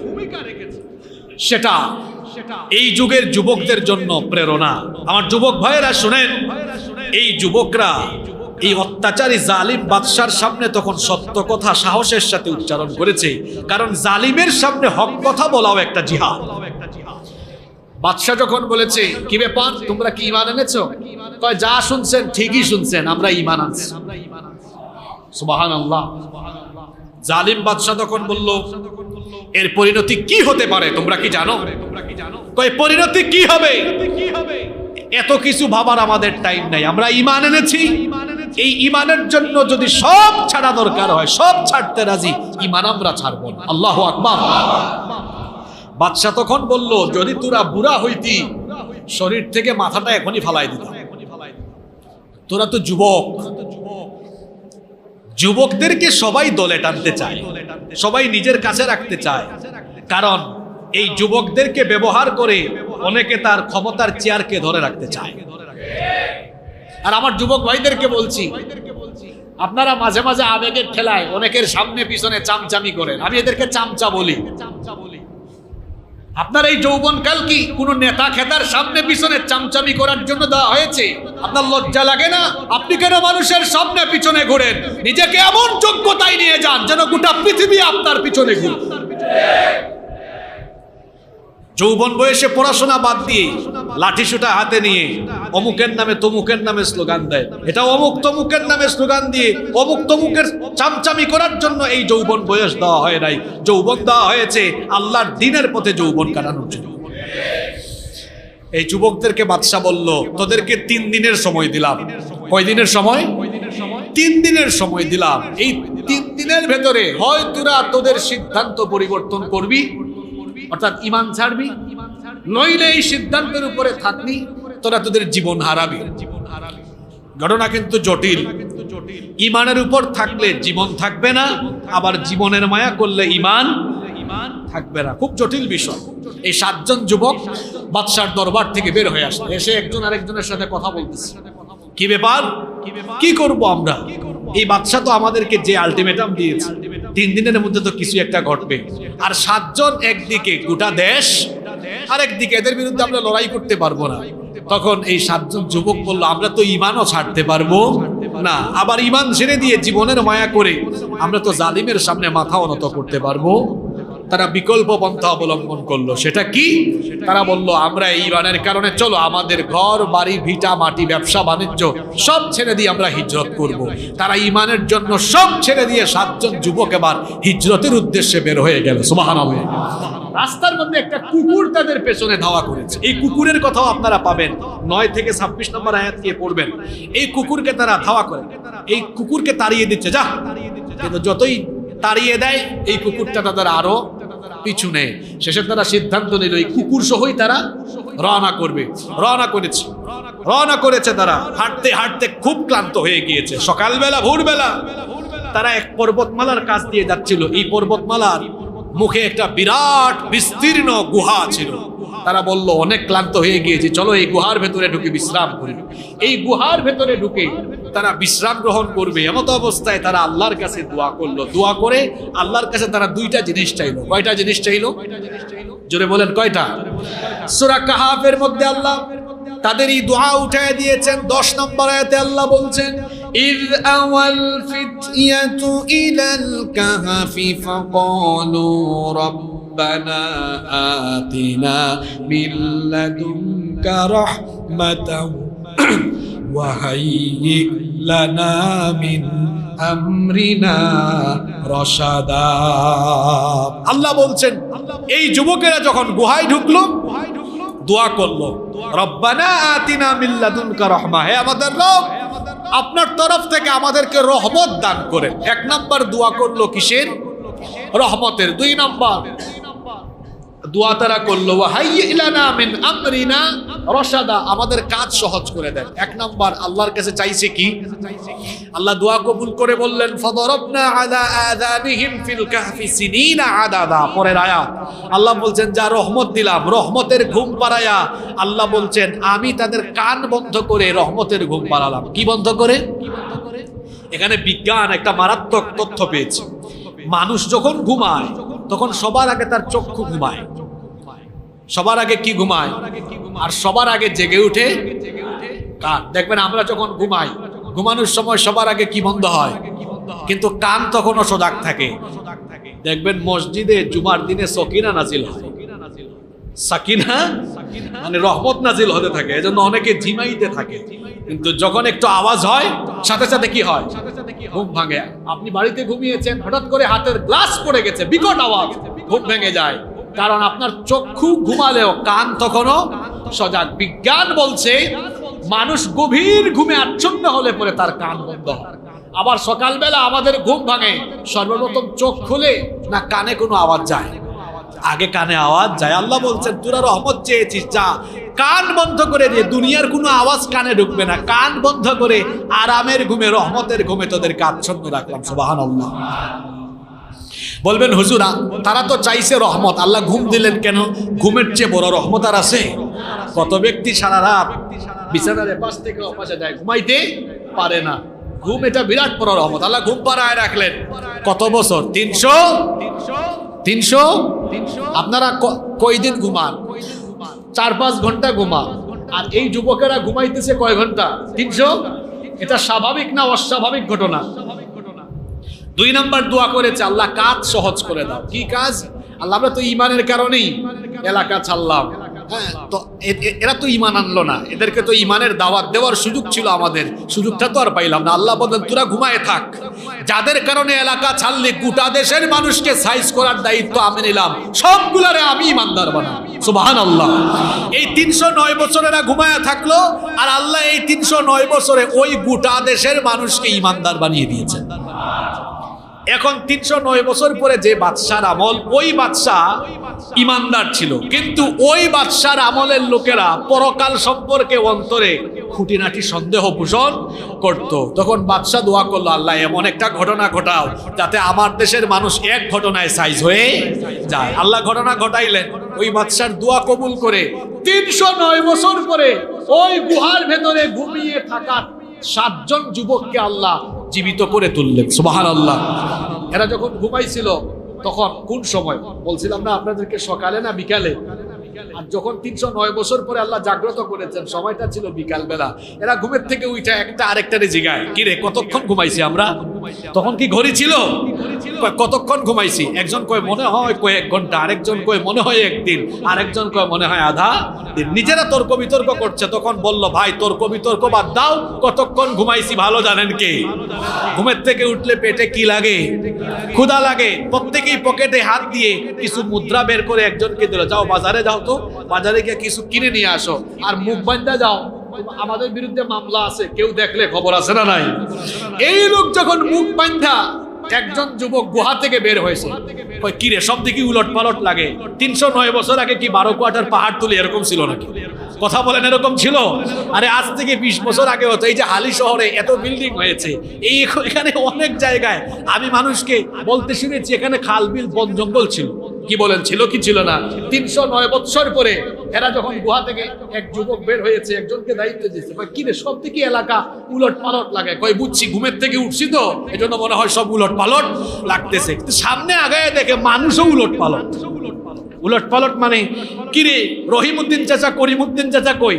সেটা এই যুগের যুবকদের জন্য প্রেরণা। আমার যুবক ভাইয়েরা শুনেন, এই যুবকরা এই অত্যাচারী জালিম বাদশার সামনে তখন সত্য কথা সাহসের সাথে উচ্চারণ করেছে, কারণ জালিমের সামনে হক কথা বলাও একটা জিহাদ। বাদশা যখন বলেছে, কি ব্যাপার, তোমরা কি ঈমান এনেছো? কয়, যা শুনছেন ঠিকই শুনছেন, আমরা ঈমান আনছি। সুবহানাল্লাহ। জালিম বাদশা তখন বলল, এর পরিণতি কি হতে পারে তোমরা কি জানো? কয়, পরিণতি কি হবে এত কিছু ভাবার আমাদের টাইম নাই, আমরা ঈমান এনেছি। এই ঈমানের জন্য যদি সব ছাড়া দরকার হয় সব ছাড়তে রাজি, ঈমান আমরা ছাড়বো না। আল্লাহু আকবার। বাদশা তখন বলল, যদি তোরা বুড়া হইতি শরীর থেকে মাথাটা এখনই ফালাই দিত, তোরা তো যুবক। যুবকদেরকে সবাই দলে টানতে চায়, সবাই নিজের কাছে রাখতে চায়, কারণ এই যুবকদেরকে ব্যবহার করে অনেকে তার ক্ষমতার চেয়ারকে ধরে রাখতে চায়। আর আমার যুবক ভাইদেরকে বলছি, আপনারা মাঝে মাঝে আবেগের ঠেলায় অনেকের সামনে পিছনে চামচামি করেন, আমি এদেরকে চামচা বলি। আপনার এই যৌবনকাল কি কোন নেতা খেতার সামনে পিছনে চামচামি করার জন্য দেওয়া হয়েছে? আপনার লজ্জা লাগে না? আপনি কেন মানুষের সামনে পিছনে ঘোরেন? নিজেকে এমন যোগ্যতায় নিয়ে যান যেন গোটা পৃথিবী আপনার পিছনে ঘুরে। যৌবন বয়সে পড়াশোনা বাদ দিয়ে লাঠি সুটা হাতে নিয়ে অমুকের নামে তমুকের নামে স্লোগান দেয়, এটা অমুক তমুকের নামে স্লোগান দিয়ে অমুক তমুকের চামচামি করার জন্য এই যৌবন বয়স দেওয়া হয় নাই। যৌবন দেওয়া হয়েছে আল্লাহর দ্বীনের পথে যৌবন কাটানোর জন্য। এই যুবকদেরকে বাদশা বলল, তোদেরকে 3 দিনের সময় দিলাম। কয় দিনের সময়? 3 দিনের সময় দিলাম। এই 3 দিনের ভেতরে হয় তোরা তোদের সিদ্ধান্ত পরিবর্তন করবি, অর্থাৎ ঈমান ছাড়বি, নইলে এই সিদ্ধান্তের উপরে থাকবি, তোরা তোদের জীবন হারাবি। ঘটনা কিন্তু জটিল। ঈমানের উপর থাকলে জীবন থাকবে না, আবার জীবনের মায়া করলে ঈমান থাকবে না। খুব জটিল বিষয়। এই 7 জন যুবক বাদশার দরবার থেকে বের হয়ে আসে, এসে একজন আরেকজনের সাথে কথা বলতেছে, কি ব্যাপার, কি করব আমরা? এই বাদশা তো আমাদেরকে যে আলটিমেটাম দিয়েছে 3 দিনের মধ্যে তো কিছু একটা ঘটবে। আর 7 জন একদিকে গোটা দেশ, আর একদিকে এদের বিরুদ্ধে আমরা লড়াই করতে পারবো না। তখন এই 7 জন যুবক বলল, আমরা তো ঈমানও ছাড়তে পারবো না, আবার ঈমান ছেড়ে দিয়ে জীবনের মায়া করে আমরা তো জালিমের সামনে মাথা অনত করতে পারবো। তারা বিকল্প পন্থা অবলম্বন করলো। সেটা কি? তারা বলল, আমরা এই ঈমানের কারণে চলো আমাদের ঘর বাড়ি ভিটা মাটি ব্যবসা বাণিজ্য সব ছেড়ে দিয়ে আমরা হিজরত করব। তারা ঈমানের জন্য সব ছেড়ে দিয়ে 7 জন যুবক এবার হিজরতের উদ্দেশ্যে বের হয়ে গেল। সুবহানাল্লাহ। রাস্তার মধ্যে একটা কুকুর তাদের পেছনে ধাওয়া করেছে। এই কুকুরের কথাও আপনারা পাবেন 9 থেকে 26 নম্বর আয়াত দিয়ে পড়বেন। এই কুকুরকে তারা ধাওয়া করে, এই কুকুরকে তাড়িয়ে দিচ্ছে, যা। কিন্তু যতই তাড়িয়ে দেয় এই কুকুরটা তাদের আরো পিছু নেয়। শেষে তারা সিদ্ধান্ত নিল এই কুকুর সহই তারা রওনা করবে। রওনা করেছে তারা। হাঁটতে হাঁটতে খুব ক্লান্ত হয়ে গিয়েছে। সকালবেলা ভোরবেলা তারা এক পর্বতমালার কাছ দিয়ে যাচ্ছিল। এই পর্বতমালার মুখে একটা বিরাট বিস্তীর্ণ গুহা ছিল। তারা বলল অনেক ক্লান্ত হয়ে গিয়েছে, চলো এই গুহার ভেতরে ঢুকে বিশ্রাম করি। এই গুহার ভেতরে ঢুকে তারা বিশ্রাম গ্রহণ করবে, এমত অবস্থায় তারা আল্লাহর কাছে দোয়া করলো। দোয়া করে আল্লাহর কাছে তারা দুইটা জিনিস চাইলো। কয়টা জিনিস চাইলো? জোরে বলেন কয়টা? সূরা কাহাফের মধ্যে আল্লাহ তাদের এই দোয়া উঠায় দিয়েছেন। 10 নম্বর আয়াতে আল্লাহ বলছেন, ইয আওয়াল ফিতয়াতু ইলাল কাহফি ফাকালু রাব্বানা আতিনা মিন লাদুনকা রাহমাতাও ওয়া হাইয়্যি লানা মিন আমরিনা রশাদা। আল্লাহ বলছেন এই যুবকেরা যখন গুহায় ঢুকলো, দোয়া করলো, রব্বানা আতিনা মিন লাদুনকা রাহমা, হে আমাদের রব আপনার তরফ থেকে আমাদেরকে রহমত দান করেন। 1 নাম্বার দোয়া করলো কিসের? রহমতের। 2 নাম্বার দোয়া তারা করলো, ওয়া হাইয়্যি লানা মিন আমরিনা রশাদা, আমাদের কাজ সহজ করে দেন। 1 নাম্বার আল্লাহর কাছে চাইছে কি? আল্লাহ দোয়া কবুল করে বললেন, ফাদরাবনা আলা আযানিহিম ফিল কাহফি সিনিনা আদাদা। পরের আয়াত আল্লাহ বলছেন, যা রহমত দিলাম, রহমতের ঘুম পাড়ায়া, আল্লাহ বলছেন আমি তাদের কান বন্ধ করে রহমতের ঘুম পাড়ালাম। কি বন্ধ করে? এখানে বিজ্ঞান একটা মারাত্মক তথ্য পেয়েছে। মানুষ যখন ঘুমায় তখন সবার আগে তার চক্ষু ঘুমায়। সবার আগে কি ঘুমায়? আর সবার আগে জেগে উঠে কান। দেখবেন আমরা যখন ঘুমাই, ঘুমানোর সময় সবার আগে কি বন্ধ হয়? কিন্তু কান তখনও সজাগ থাকে। দেখবেন মসজিদে জুমার দিনে সকিনা নাজিল হয়। সাকিনা মানে রহমত নাজিল হতে থাকে, এজন্য অনেকে ঝিমাইতে থাকে। কিন্তু যখন একটু আওয়াজ হয় সাথে সাথে কি হয়? ঘুম ভাঙে। আপনি বাড়িতে ঘুমিয়েছেন, হঠাৎ করে হাতের গ্লাস পড়ে গেছে, বিকট আওয়াজ, ঘুম ভেঙে যায়। কারণ আপনার চক্ষু ঘুমালেও কান তখনও সজাগ। বিজ্ঞান বলছে মানুষ গভীর ঘুমে আচ্ছন্ন হলে পরে তার কান বন্ধ হয়। আবার সকালবেলা আমাদের ঘুম ভাঙে, সর্বপ্রথম চোখ খুলে না কানে কোনো আওয়াজ যায়? আগে কানে আওয়াজ যায়। আল্লাহ বলছেন তোরা রহমত চেয়েছিস, যা কান বন্ধ করে দিয়ে, দুনিয়ার কোনো আওয়াজ কানে ঢুকবে না, কান বন্ধ করে আরামের ঘুমে, রহমতের ঘুমে তোদেরকে আচ্ছন্ন রাখলাম। সুবহানাল্লাহ। বলবেন হুজুর তারা তো চাইছে রহমত, আল্লাহ ঘুম দিলেন কেন? ঘুমের চেয়ে বড় রহমত আর আছে? কত ব্যক্তি সারা রাত বিছানার এপাশ থেকে ওপাশে যায়, ঘুমাইতে পারে না। ঘুম এটা বিরাট বড় রহমত, আল্লাহ ঘুম পাড়ায় রাখলেন। কত বছর? 300। আপনারা কয়দিন ঘুমান? 4-5 ঘন্টা ঘুমান। আর এই যুবকেরা ঘুমাইতেছে কয় ঘন্টা? 300। এটা স্বাভাবিক না অস্বাভাবিক ঘটনা? 2 নাম্বার দোয়া করেছে, আল্লাহ কাজ সহজ করে দাও। কি কাজ? আল্লাহ আমরা তো ঈমানের কারণেই এলাকা ছাড়লাম, হ্যাঁ, তো এরা তো ঈমান আনলো না, এদেরকে তো ঈমানের দাওয়াত দেওয়ার সুযোগ ছিল আমাদের, সুযোগটা তো আর পাইলাম না। আল্লাহ বলেন তোরা ঘুমায় থাক, যাদের কারণে এলাকা ছাড়লে গোটা দেশের মানুষকে সাইজ করার দায়িত্ব আমি নিলাম, সবগুলারে আমি ঈমানদার বানাবো। সুবহানাল্লাহ। এই 309 বছর এরা ঘুমায় থাকলো, আর আল্লাহ এই 309 বছরে ওই গোটা দেশের মানুষকে ঈমানদার বানিয়ে দিয়েছেন। এখন 309 বছর পরে যে বাদশার আমল, ওই বাদশাহ ইমানদার ছিল, কিন্তু ওই বাদশার আমলের লোকেরা পরকাল সম্পর্কে অন্তরে খুঁটিনাটি সন্দেহ পোষণ করত। তখন বাদশাহ দোয়া করলো, আল্লাহ এমন একটা ঘটনা ঘটাও যাতে আমার দেশের মানুষ এক ঘটনায় সাইজ হয়ে যায়। আল্লাহ ঘটনা ঘটাইলেন, ওই বাদশার দোয়া কবুল করে 309 বছর পরে ওই গুহার ভেতরে ঘুমিয়ে থাকা 7 জন যুবককে আল্লাহ জীবিত করে তুললেন। সুবহানাল্লাহ। এরা যখন ঘুমাইছিল তখন কোন সময় বলছিলাম না আপনাদেরকে, সকালে না বিকালে? আর যখন 309 বছর পরে আল্লাহ জাগ্রত করেছেন, সময়টা ছিল বিকাল বেলা। এরা ঘুমের থেকে উঠা একটা আরেকটারে জিগায়, কি রে কতক্ষণ ঘুমাইছি আমরা? তখন কি ঘড়ি ছিল? কতক্ষণ ঘুমাইছি? একজন কয় মনে হয় কয়েক ঘন্টা, আরেকজন কয় মনে হয় একদিন, আরেকজন কয় মনে হয় আধা দিন। নিজেরা তর্ক বিতর্ক করছে। তখন বলল, ভাই তর্ক বিতর্ক বাদ দাও, কতক্ষণ ঘুমাইছি ভালো জানেন কে? ঘুমের থেকে উঠলে পেটে কি লাগে? ক্ষুধা লাগে। প্রত্যেকেই পকেটে হাত দিয়ে কিছু মুদ্রা বের করে একজনকে দিল, যাও বাজারে যাও, তো বাজারে গিয়ে কিছু কিনে নিয়ে আসো, আর মুখ বান্ধা যাও, আমাদের বিরুদ্ধে মামলা আছে, কেউ দেখলে খবর আছে না নাই? এই লোক যখন মুখ বান্ধা একজন যুবক গুহা থেকে বের হয়েছে, কয় কিরে সব দিকে উলট পালট লাগে, 309 বছর আগে কি 12 কোয়ার্টার পাহাড় তুলে এরকম ছিল নাকি? কথা বলেন, এরকম ছিল? আরে আজ থেকে 20 বছর আগে হতো। এই যে হালি শহরে এত বিল্ডিং হয়েছে, এখানে অনেক জায়গায় আমি মানুষকে বলতে শুনেছি এখানে খাল বিল বন জঙ্গল ছিল। কি বলেন, ছিল কি ছিল না? 309 বছর পরে এরা যখন গুহা থেকে এক যুবক বের হয়েছে, একজনকে দায়িত্ব দিয়েছে, কি রে সব দিকে এলাকা উলট পালট লাগে। কই বুঝছি, ঘুমের থেকে উঠছি তো এজন্য মনে হয় সব উলট পালট লাগতেছে। কিন্তু সামনে আগায় দেখে মানুষও উলট পালট। উলট পালট মানে কিরে রহিমউদ্দিন চাচা, করিমউদ্দিন চাচা কই?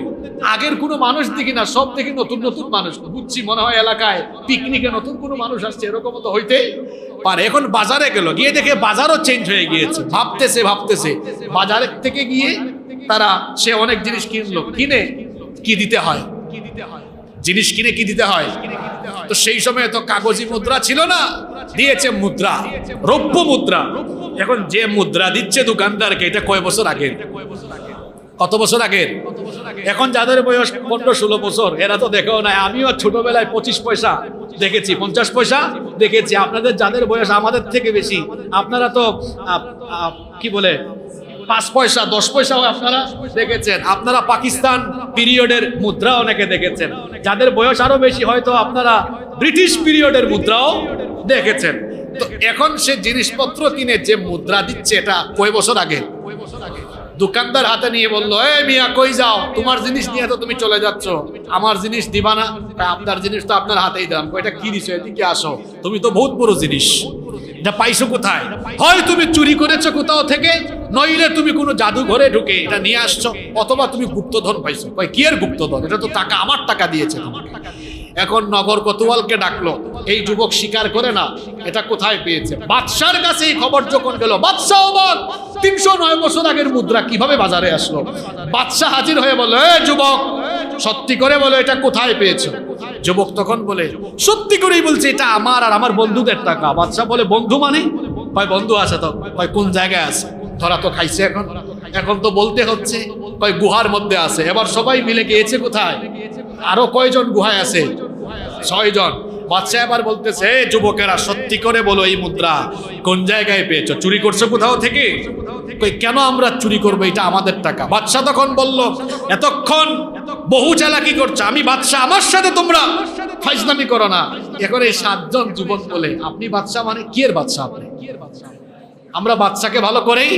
আগের কোনো মানুষ দেখি না, সব দেখি নতুন নতুন মানুষ। বুঝছি মনে হয় এলাকায় পিকনিকে নতুন কোনো মানুষ আসছে, এরকম তো হইতে পারে। এখন বাজারে গেল, গিয়ে দেখে বাজারও চেঞ্জ হয়ে গিয়েছে। ভাবতেছে বাজারের থেকে গিয়ে সে অনেক জিনিস কিনলো, কিনে কি দিতে হয়, জিনিস কিনে কি দিতে হয়। তো সেই সময় তো কাগজি মুদ্রা ছিল না, দিয়েছে মুদ্রা, রৌপ্য মুদ্রা। এখন যে মুদ্রা দিচ্ছে দোকানদারকে, এটা কয় বছর আগে, কত বছর আগের? এখন যাদের বয়স 15-16 বছর এরা তো দেখেও নাই। আমিও ছোটবেলায় 25 পয়সা দেখেছি, 50 পয়সা দেখেছি। আপনাদের যাদের বয়স আমাদের থেকে বেশি, আপনারা তো কি বলে 5 পয়সা 10 পয়সাও আপনারা দেখেছেন। আপনারা পাকিস্তান পিরিয়ডের মুদ্রা অনেকে দেখেছেন। যাদের বয়স আরো বেশি হয়তো আপনারা ব্রিটিশ পিরিয়ডের মুদ্রাও দেখেছেন। তো এখন সে জিনিসপত্র কিনে যে মুদ্রা দিচ্ছে, এটা কয় বছর আগে? দোকানদার হাতে নিয়ে বললো, এই মিয়া কই যাও, তোমার জিনিস নিয়ে তো তুমি চলে যাচ্ছ, আমার জিনিস দিবা না? আপনার জিনিস তো আপনার হাতেই দাম। এটা কি দিছো, এদিকে আসো, তুমি তো বহুত বড় জিনিস, এটা পাইছো কোথায়? হয় তুমি চুরি করেছো কোথাও থেকে, নইলে তুমি কোনো জাদুঘরে ঢুকে এটা নিয়ে আসছো, অথবা তুমি গুপ্তধন পাইছো। কই কি এর গুপ্তধন? এটা তো টাকা, আমার টাকা দিয়েছে। এখন নগর কোতোয়ালকে ডাকলো, এই যুবক স্বীকার করে না এটা কোথায় পেয়েছে। বাদশার কাছে এই খবর যখন গেল, বাদশা অবাক, 309 বছর আগের মুদ্রা কিভাবে বাজারে আসলো? বাদশা হাজির হয়ে বলল, এ যুবক সত্যি করে বলো এটা কোথায় পেয়েছো? যুবক তখন বলে, সত্যি করেই বলছে এটা আমার আর আমার বন্ধুদের টাকা। বাদশা বলে, বন্ধু মানে? কয় বন্ধু আছে তো। কয় কোন জায়গায় আছে? ধরা তো খাইছে, এখন তো বলতে হচ্ছে। কয় গুহার মধ্যে আছে। এবার সবাই মিলে গিয়েছে কোথায়? আরো কয়জন গুহায় আছে? 6 জন। বাদশা এবার বলতেছে, যুবকেরা সত্যি করে বলো এই মুদ্রা কোন জায়গায় পেয়েছো? চুরি করছো কোথাও থেকে? কই কেন আমরা চুরি করবো, এটা আমাদের টাকা। বাদশা তখন বলল, এতক্ষণ বহু চালাকি করছো, আমি বাদশা, আমার সাথে তোমরা ফাইজলামি করো না। এখন এই 7 জন যুবক বলে, আপনি বাদশা মানে? কি এর বাদশা আপনি? আমরা বাদশাকে ভালো করেই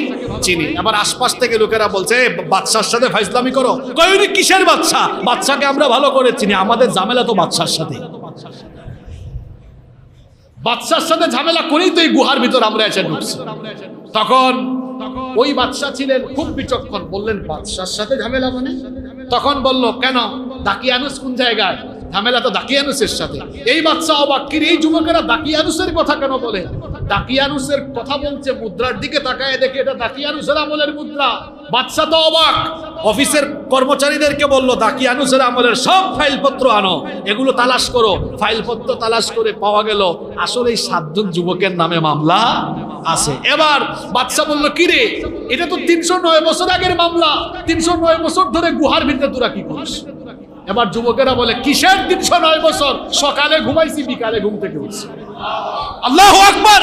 চিনি। আবার আশপাশ থেকে লোকেরা বলছে, বাদশার সাথে ফাইজলামি করো। কই উনি কিসের বাদশা? বাদশাকে আমরা ভালো করে চিনি, আমাদের ঝামেলা তো বাদশার সাথে। বাদশার সাথে ঝামেলা করেই তো এই গুহার ভিতর আমরা এসে ঢুকছি। তখন ওই বাদশা ছিলেন খুব বিচক্ষণ, বললেন বাদশার সাথে ঝামেলা মানে? তখন বলল, কেন দাকিয়ানুস কোন জায়গায়? ঝামেলা তো দাকিয়ানুসের সাথে। এই বাদশা অবাক, কি এই যুবকেরা দাকিয়ানুসের কথা কেন বলে? দাকিয়ানুসের কথা বলছে, মুদ্রার দিকে তাকায় দেখে এটা দাকিয়ানুসের আমলের মুদ্রা। বাদশা তো অবাক, অফিসের কর্মচারীদেরকে বলল, দাকিয়ানুসের আমলের সব ফাইলপত্র আনো, এগুলো তালাশ করো। ফাইলপত্র তালাশ করে পাওয়া গেল আসলে এই 7 জন যুবকের নামে মামলা আছে। এবার বাদশা বলল, কি রে এটা তো 309 বছর আগের মামলা, 309 বছর ধরে গুহার ভিতরে তোরা কি করিস? এবার যুবকেরা বলে, কিসের 309 বছর? সকালে ঘুমাইছি, বিকালে ঘুম থেকে উঠছি। আল্লাহু আকবার।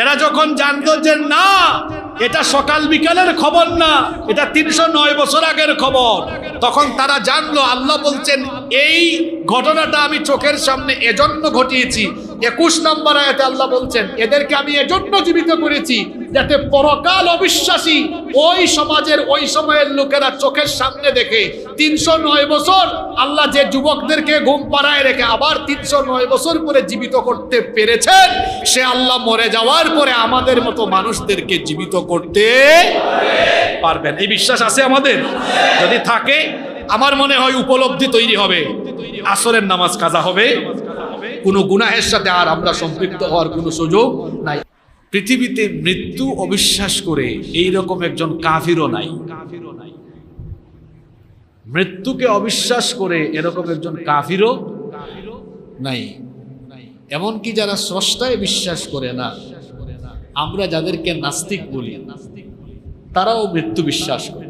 এরা যখন জানতো যে না এটা সকাল বিকালের খবর না, এটা 309 বছর আগের খবর, তখন তারা জানলো আল্লাহ বলছেন এই ঘটনাটা আমি চোখের সামনে এজন্য ঘটিয়েছি। 21 নম্বর আয়াতে আল্লাহ বলছেন এদেরকে আমি এজন্য জীবিত করেছি যাতে পরকাল অবিশ্বাসী ওই সমাজের ওই সময়ের লোকেরা চোখের সামনে দেখে 309 বছর আল্লাহ যে যুবকদেরকে ঘুম পাড়ায় রেখে আবার 309 বছর পরে জীবিত করতে পেরেছেন, সে আল্লাহ মরে যাওয়ার পরে আমাদের মতো মানুষদেরকে জীবিত করতে পারবেন। এই বিশ্বাস আছে আমাদের? যদি থাকে আমার মনে হয় উপলব্ধি তৈরি হবে, আসরের নামাজ কাজা হবে, কোনো গুনাহের সাথে আর আমরা সম্পৃক্ত হওয়ার কোনো সুযোগ নাই। পৃথিবীতে মৃত্যু অবিশ্বাস করে এই রকম একজন কাফিরও নাই। মৃত্যুকে অবিশ্বাস করে এরকম একজন কাফিরও নাই। এমনকি যারা স্রষ্টায় বিশ্বাস করে না, আমরা যাদেরকে নাস্তিক বলি, তারাও মৃত্যু বিশ্বাস করে।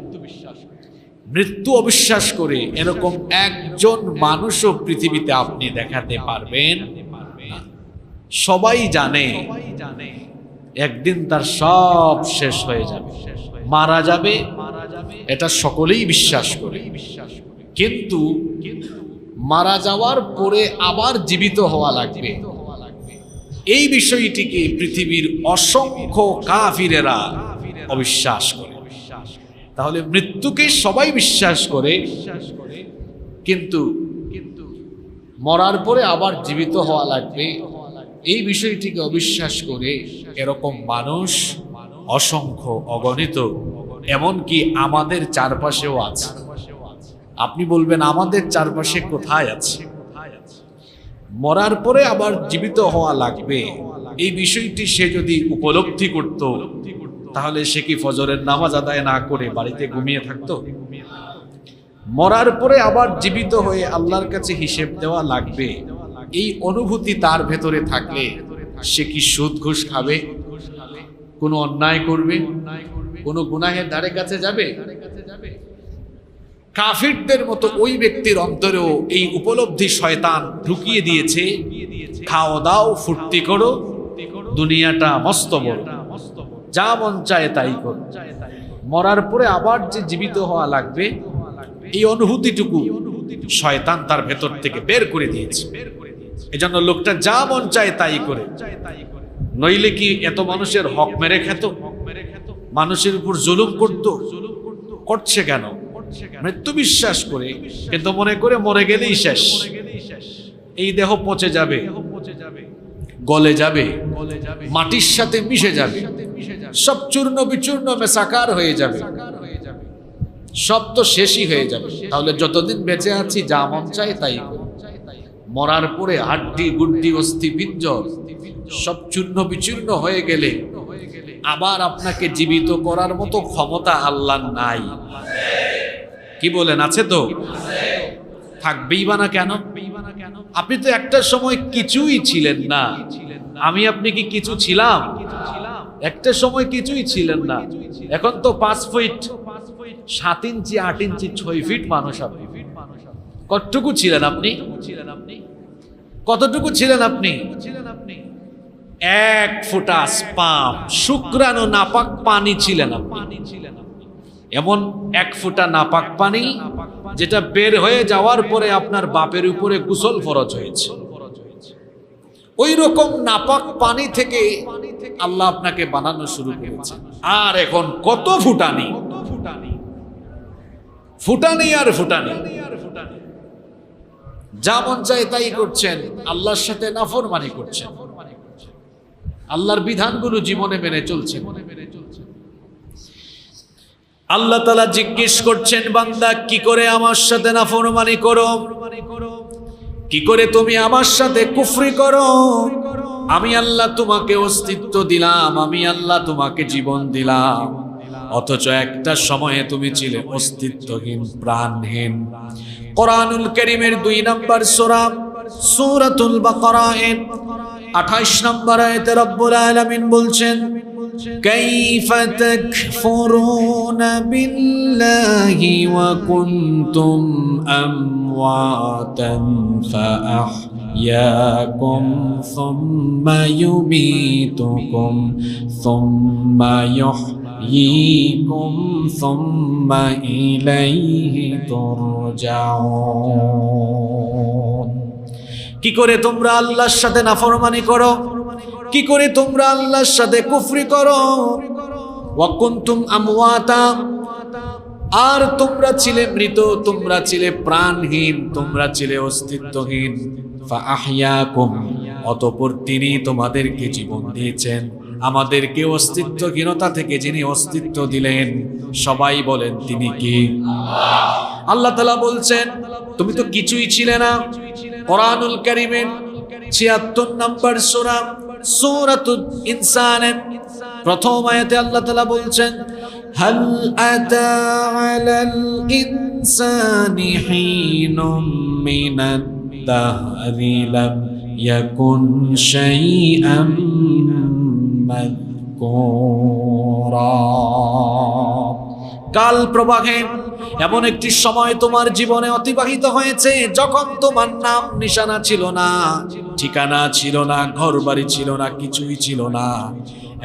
মৃত্যু অবিশ্বাস করে এরকম একজন মানুষও পৃথিবীতে আপনি দেখাতে পারবেন না। সবাই জানে একদিন তার সব শেষ হয়ে যাবে, মারা যাবে, এটা সকলেই বিশ্বাস করে। কিন্তু মারা যাওয়ার পরে আবার জীবিত হওয়া লাগবে, এই বিষয়টিকে পৃথিবীর অসংখ্য কাফিরেরা অবিশ্বাস করে। তাহলে মৃত্যুকে সবাই বিশ্বাস করে, কিন্তু মরার পরে আবার জীবিত হওয়া লাগবে এই বিষয়টিকে অবিশ্বাস করে এরকম মানুষ অসংখ্য, অগণিত, এমনকি আমাদের চারপাশেও আছে। আপনি বলবেন আমাদের চারপাশে কোথায় আছে? মরার পরে আবার জীবিত হওয়া লাগবে এই বিষয়টি সে যদি উপলব্ধি করত, তাহলে সে কি ফজরের নামাজ আদায় না করে বাড়িতে ঘুমিয়ে থাকতো? মরার পরে আবার জীবিত হয়ে আল্লাহর কাছে হিসেব দেওয়া লাগবে, এই অনুভূতি তার ভেতরে থাকলে সে কি সুদ ঘুষ খাবে? কোনো অন্যায় করবে? কোনো গুনাহের ধারে কাছে যাবে? কাফিরদের মতো ওই ব্যক্তির অন্তরেও এই উপলব্ধি শয়তান ঢুকিয়ে দিয়েছে, খাও দাও ফুর্তি করো, দুনিয়াটা মস্ত বড়, যা মন চায় তাই করো। মরার পরে আবার যে জীবিত হওয়া লাগবে এই অনুভূতিটুকু শয়তান তার ভেতর থেকে বের করে দিয়েছে। এজন্য লোকটা যা মন চায় তাই করে। নইলে কি এত মানুষের হক মেরে খেত, মানুষের উপর জুলুম করত? করছে কেন? মৃত্যু বিশ্বাস করে, কিন্তু মনে করে মরে গেলেই শেষ, এই দেহ পচে যাবে, গলে যাবে, মাটির সাথে মিশে যাবে, সব চূর্ণ বিচূর্ণ মেসাকার হয়ে যাবে, সব তো শেষই হয়ে যাবে। তাহলে যতদিন বেঁচে আছি যা মন চায় তাই করি। মরার পরে হাড্ডি গুড্ডি অস্থি পিঞ্জর সব চূর্ণ বিচূর্ণ হয়ে গেলে আবার আপনাকে জীবিত করার মতো ক্ষমতা আল্লাহর নাই। কি বলেন? আছে তো? থাকবেই বা না কেন? আপনি তো একটা সময় কিছুই ছিলেন না। আমি আপনি কি কিছু ছিলাম? একটা সময় কিছুই ছিলেন না। এখন তো 5 ফিট 7 ইঞ্চি 8 ইঞ্চি 6 ফিট মানুষ। আপনি কতটুকু ছিলেন? আপনি কতটুকু ছিলেন? আপনি 1 ফোঁটা স্পাম, শুক্রাণু নাপাক পানি ছিলেন আপনি। এমন 1 ফোঁটা নাপাক পানি যেটা বের হয়ে যাওয়ার পরে আপনার বাপের উপরে গোসল ফরজ হয়েছে। ওই রকম নাপাক পানি থেকে আল্লাহ আপনাকে বানানো শুরু করেছে। আর এখন কত ফুটানি, ফুটানি আর ফুটানি, যা মন চায় তাই করছেন, আল্লাহর সাথে নাফরমানি করছেন, আল্লাহর বিধানগুলো জীবনে মেনে চলছেন। আল্লাহ তাআলা জিজ্ঞেস করছেন, বান্দা কি করে আমার সাথে নাফরমানি করো? কি করে তুমি আমার সাথে কুফরি করো? আমি আল্লাহ তোমাকে অস্তিত্ব দিলাম, আমি আল্লাহ তোমাকে জীবন দিলাম, অথচ একটা সময়ে তুমি ছিলে অস্তিত্বহীন, প্রাণহীন। কোরআনুল কারীমের 2 নম্বর সূরা সূরাতুল বাকারা এর 28 নম্বর আয়াতে রব্বুল আলামিন বলছেন, কাইফা তাকফুরুনা বিল্লাহি ওয়া কুনতুম আমওয়াতান ফাআহইয়াকুম সুম্মা ইউমীতুকুম সুম্মা ইহয়ীকুম সুম্মা ইলাইহি তুরজাউন। কি করে তোমরা আল্লাহর সাথে নাফরমানি করো? কি করে তোমরা আল্লাহর সাথে কুফরি করো? ওয়া কুনতুম আমওয়াতা, আর তোমরা ছিলে মৃত, তোমরা ছিলে প্রাণহীন, তোমরা ছিলে অস্তিত্বহীন। ফাআহইয়াকুম, অতঃপর তিনি তোমাদেরকে জীবন দিয়েছেন। আমাদেরকে অস্তিত্বহীনতা থেকে যিনি অস্তিত্ব দিলেন, সবাই বলেন তিনি কি? আল্লাহ তাআলা বলছেন তুমি তো কিছুই ছিলে না। কোরআনুল কারীমের 76 নম্বর সূরা সূরাতুল ইনসানের প্রথম আয়াতে আল্লাহ তাআলা বলছেন, হাল আতা আলাল ইনসানি হিনুম মিনাদ দাহরি লাম ইয়াকুন শাইআম মাযকুরা। কাল প্রবাহে এমন একটি সময় তোমার জীবনে অতিবাহিত হয়েছে যখন তোমার নাম নিশানা ছিল না, ঠিকানা ছিল না, ঘর বাড়ি ছিল না, কিছুই ছিল না।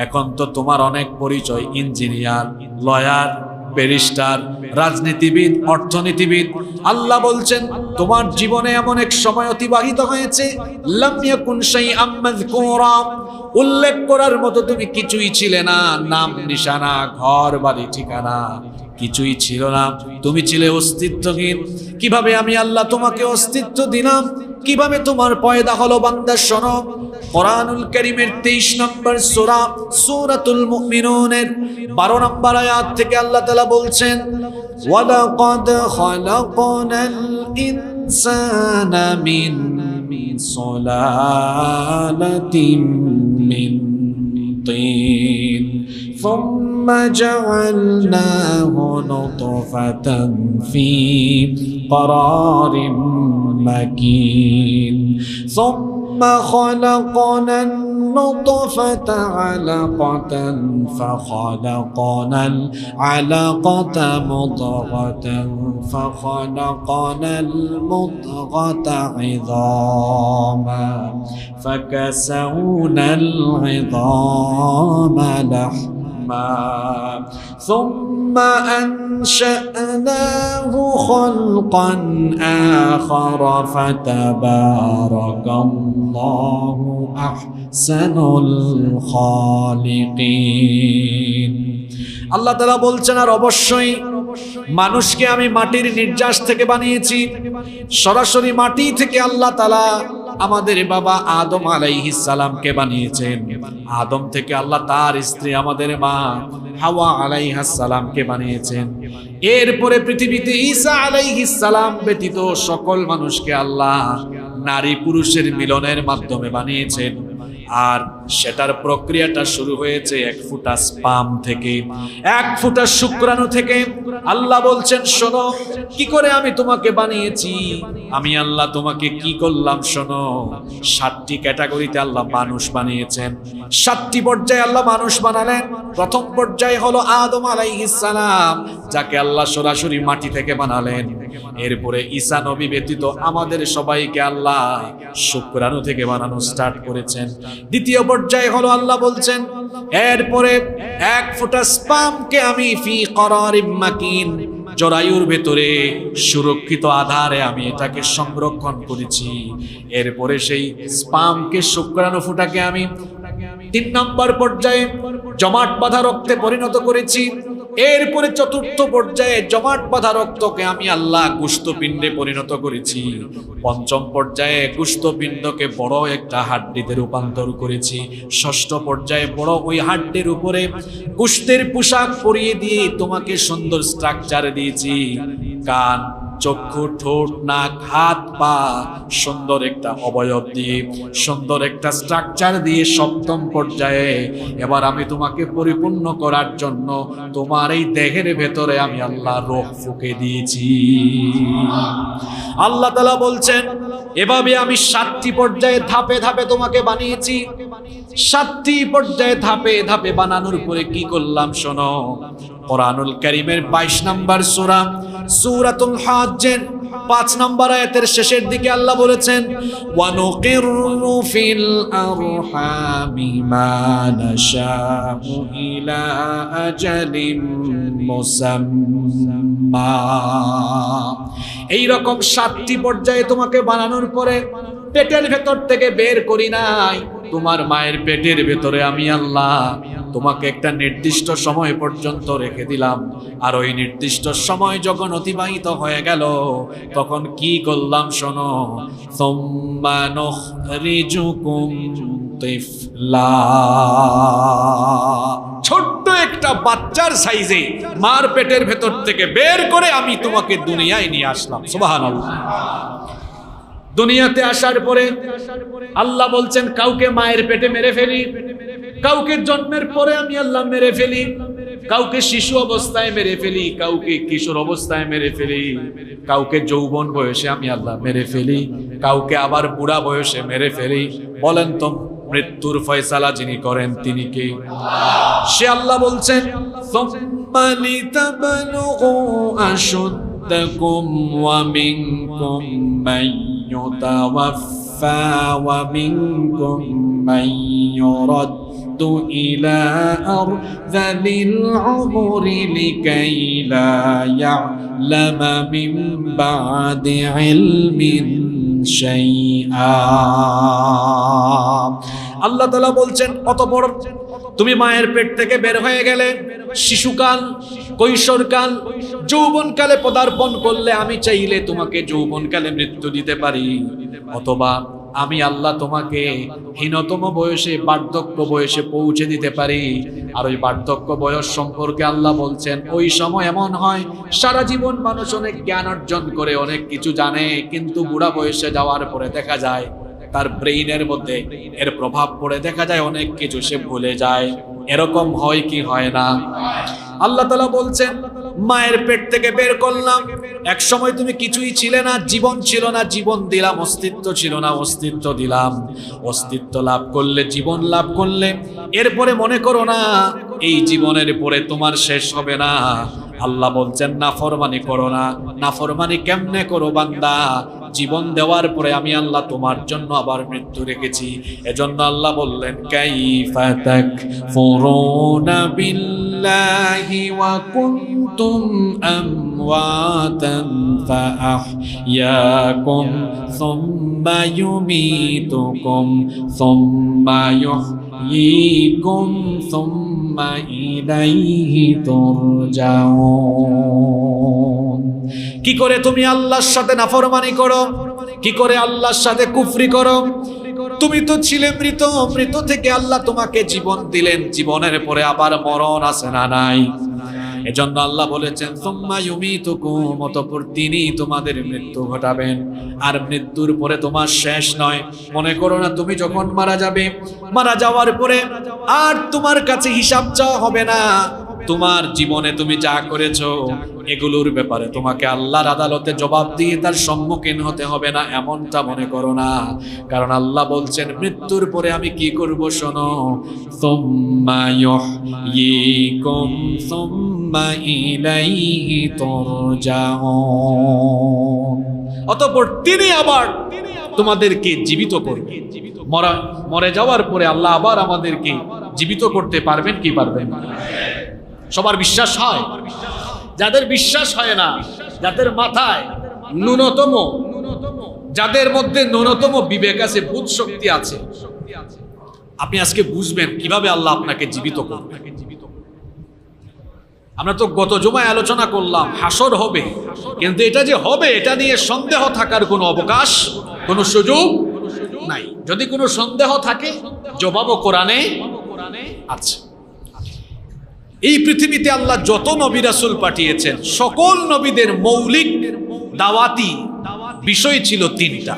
এখন তো তোমার অনেক পরিচয়, ইঞ্জিনিয়ার, লয়ার, ব্যারিস্টার, রাজনীতিবিদ, অর্থনীতিবিদ। আল্লাহ বলছেন তোমার জীবনে এমন এক সময় অতিবাহিত হয়েছে, লাম ইয়াকুন শাইআম মাযকুরা, উল্লেখ করার মতো তুমি কিছুই ছিলে না, নাম নিশানা, ঘর বাড়ি ঠিকানা কিছুই ছিল না, তুমি ছিলে অস্তিত্বহীন। কিভাবে আমি আল্লাহ তোমাকে অস্তিত্ব দিলাম, কিভাবে তোমার পয়দা হলো বান্দা? শোনো, কোরআনুল কারীমের 23 নম্বর সূরা সূরাতুল মুমিনুনের 12 নম্বর আয়াত থেকে আল্লাহ তাআলা বলছেন, ওয়ালাকাদ খালাকনাল ইনসানা মিন সুলালাতিন মিন তিন ثم جعلناه نطفة في قرار مكين ثم خلقنا النطفة علقة فخلقنا العلقة مضغة فخلقنا المضغة عظاما فكسونا العظام لحما ثم أنشأناه خلقا آخر فتبارك الله أحسن الخالقين। আল্লাহ তাআলা বলছেন, আর অবশ্যই মানুষকে আমি মাটির নির্যাস থেকে বানিয়েছি। সরাসরি মাটি থেকে আল্লাহ তাআলা আমাদের বাবা আদম আলাইহিস সালামকে বানিয়েছেন। আদম থেকে আল্লাহ তার স্ত্রী আমাদের মা হাওয়া আলাইহিস সালামকে বানিয়েছেন। এরপরে পৃথিবীতে ঈসা আলাইহিস সালাম ব্যতীত সকল মানুষকে আল্লাহ নারী পুরুষের মিলনের মাধ্যমে বানিয়েছেন। আর সেটার প্রক্রিয়াটা শুরু হয়েছে এক ফোঁটা স্পাম থেকে, এক ফোঁটা শুক্রাণু থেকে। আল্লাহ বলছেন, শোনো কি করে আমি তোমাকে বানিয়েছি। আমি আল্লাহ তোমাকে কি করলাম শোনো। 7টি ক্যাটাগরিতে আল্লাহ মানুষ বানিয়েছেন। 7টি পর্যায়ে আল্লাহ মানুষ বানালেন। প্রথম পর্যায়ে হলো আদম আলাইহিস সালাম, যাকে আল্লাহ সরাসরি মাটি থেকে বানালেন। এরপরে ঈসা নবী ব্যতীত আমাদের সবাইকে আল্লাহ শুক্রাণু থেকে বানানো স্টার্ট করেছেন। দ্বিতীয় পর্যায়ে হলো আল্লাহ বলছেন, এরপরে এক ফোঁটা স্পামকে আমি ফি করারিম মাকিন, জরায়ুর ভেতরে সুরক্ষিত আধারে আমি এটাকে সংরক্ষণ করেছি। এরপরে সেই স্পামকে শুক্রাণু ফোঁটাকে আমি 3 নম্বর পর্যায়ে জমাট বাঁধা রক্তে পরিণত করেছি। এরপরে 4র্থ পর্যায়ে জমাট বাঁধা রক্তকে আমি আল্লাহ গোশতপিণ্ডে পরিণত করেছি। 5ম পর্যায়ে গোশতপিণ্ডকে বড় একটা হাড্ডিতে রূপান্তর করেছি। 6ষ্ঠ পর্যায়ে বড় ওই হাড্ডির উপরে গোশতের পোশাক পরিয়ে দিয়ে তোমাকে সুন্দর স্ট্রাকচার দিয়েছি। কান, চক্ষু, ঠোঁট, নাক, হাত, পা, সুন্দর একটা অবয়ব দিয়ে, সুন্দর একটা স্ট্রাকচার দিয়ে 7ম পর্যায়ে এবার আমি তোমাকে পরিপূর্ণ করার জন্য তোমার এই দেহের ভেতরে আমি আল্লাহ রূহ ফুঁকে দিয়েছি। আল্লাহ তাআলা বলছেন, এভাবে আমি 7টি পর্যায়ে ধাপে ধাপে তোমাকে বানিয়েছি। 7টি পর্যায়ে ধাপে ধাপে বানানোর পরে কি করলাম শোনো। কোরআনুল কারীমের 22 নম্বর সূরা সূরাতুল হাজ্জের 5 নম্বর আয়াতের শেষের দিকে আল্লাহ বলেছেন, ওয়া নুকিরু ফিল আরহামি মা নাশাউ ইলা আজালিম মুসাম্মা। এই রকম 7টি পর্যায়ে তোমাকে বানানোর পরে পেটের ভেতর থেকে বের করি নাই। তোমার মায়ের পেটের ভেতরে আমি আল্লাহ তোমাকে একটা নির্দিষ্ট সময় পর্যন্ত রেখে দিলাম। আর ওই নির্দিষ্ট সময় যখন অতিবাহিত হয়ে গেল তখন কি করলাম শোনো। সুম্মা নুখরিজুকুম তিফলা, ছোট্ট একটা বাচ্চার সাইজে মার পেটের ভেতর থেকে বের করে আমি তোমাকে দুনিয়ায় নিয়ে আসলাম। সুবহানাল্লাহ। দুনিয়াতে আসার পরে আল্লাহ বলছেন, কাউকে মায়ের পেটে মেরে ফেলি, কাউকে জন্মের পরে আমি আল্লাহ মেরে ফেলি, কাউকে শিশু অবস্থায় মেরে ফেলি, কাউকে কিশোর অবস্থায় মেরে ফেলি, কাউকে যৌবন বয়সে আমি আল্লাহ মেরে ফেলি, কাউকে আবার বুড়া বয়সে মেরে ফেলি। বলেন তো মৃত্যুর ফয়সালা যিনি করেন তিনি কে? সে আল্লাহ বলছেন, সুম্মা লিতাবলুগু আশুদ্দাকুম ওয়া মিনকুম মান ইউতাওয়াফা يتوفى ومنكم من يرد إلى أرذل العمر لكي لا يعلم من بعد علم شيئا আল্লাহ তাআলা বলছেন, অতঃপর তুমি মায়ের পেট থেকে বের হয়ে গেলে, শিশুকাল, কৈশোরকাল, যৌবনকালে পদার্পণ করলে আমি চাইলে তোমাকে যৌবনকালে মৃত্যু দিতে পারি, অথবা আমি আল্লাহ তোমাকে হীনতম বয়সে, বার্ধক্য বয়সে পৌঁছে দিতে পারি। আর ওই বার্ধক্য বয়স সম্পর্কে আল্লাহ বলছেন, ওই সময় এমন হয় সারা জীবন মানুষ অনেক জ্ঞান অর্জন করে, অনেক কিছু জানে, কিন্তু বুড়া বয়সে যাওয়ার পরে দেখা যায় তার ব্রেইনের মধ্যে এর প্রভাব পড়ে, দেখা যায় অনেক কিছু সে ভুলে যায়। এরকম হয় কি হয় না? আল্লাহ তাআলা বলছেন, মায়ের পেট থেকে বের করলাম, এক সময় তুমি কিছুই ছিলে না, জীবন ছিল না, জীবন দিলাম, অস্তিত্ব ছিল না, অস্তিত্ব দিলাম। অস্তিত্ব লাভ করলে, জীবন লাভ করলে, এরপরে মনে করো না এই জীবনের পরে তোমার শেষ হবে না। আল্লাহ বলছেন, নাফরমানি করো না। নাফরমানি কেমনে করো বান্দা? জীবন দেওয়ার পরে আমি আল্লাহ তোমার জন্য আবার মৃত্যু রেখেছি। এজন্য আল্লাহ বললেন, কাইফা তাকফুরুনা বিল্লাহি ওয়া কুনতুম আমওয়াতান ফাআহইয়াকুম সুম্মা ইউমীতুকুম সুম্মা ইহয়ীকুম সুম্মা ইলাইহি তুরজাউন। কি করে তুমি আল্লাহর সাথে নাফরমানি করো? কি করে আল্লাহর সাথে কুফরি করো? তুমি তো ছিলে মৃত, মৃত থেকে আল্লাহ তোমাকে জীবন দিলেন, জীবনের পরে আবার মরণ আছে না নাই? এজন্য আল্লাহ বলেছেন, সুম্মা ইউমীতুকুম, অতঃপর তিনি তোমাদের মৃত্যু ঘটাবেন। আর মৃত্যুর পরে তোমার শেষ নয়। মনে করো না তুমি যখন মারা যাবে, মারা যাওয়ার পরে আর তোমার কাছে হিসাব চাওয়া হবে না। তোমার জীবনে তুমি যা করেছো এগুলোর ব্যাপারে তোমাকে আল্লাহর আদালতে জবাব দিয়ে তার সম্মুখীন হতে হবে না, এমনটা মনে করো না। কারণ আল্লাহ বলছেন, মৃত্যুর পরে আমি কি করব শোনো, সুম্মা ইহয়ীকুম সুম্মা ইলাইহি তুরজাউন। অতঃপর তিনি আবার তোমাদেরকে জীবিত করবেন। মরে যাওয়ার পরে আল্লাহ আবার আমাদেরকে জীবিত করতে পারবেন কি পারবেন না? সবার বিশ্বাস হয়? যাদের বিশ্বাস হয় না, যাদের মাথায় ন্যূনতম, যাদের মধ্যে ন্যূনতম বিবেক আছে, বুধ শক্তি আছে, আপনি আজকে বুঝবেন কিভাবে আল্লাহ আপনাকে জীবিত করবেন। আমরা তো গত জুমায় আলোচনা করলাম হাসর হবে, কিন্তু এটা যে হবে এটা নিয়ে সন্দেহ থাকার কোনো অবকাশ, কোনো সুযোগ নাই। যদি কোনো সন্দেহ থাকে, জবাবও কোরআনে আছে। এই পৃথিবীতে আল্লাহ যত নবী রাসূল পাঠিয়েছেন, সকল নবীদের মৌলিক দাওয়াতি বিষয় ছিল তিনটা।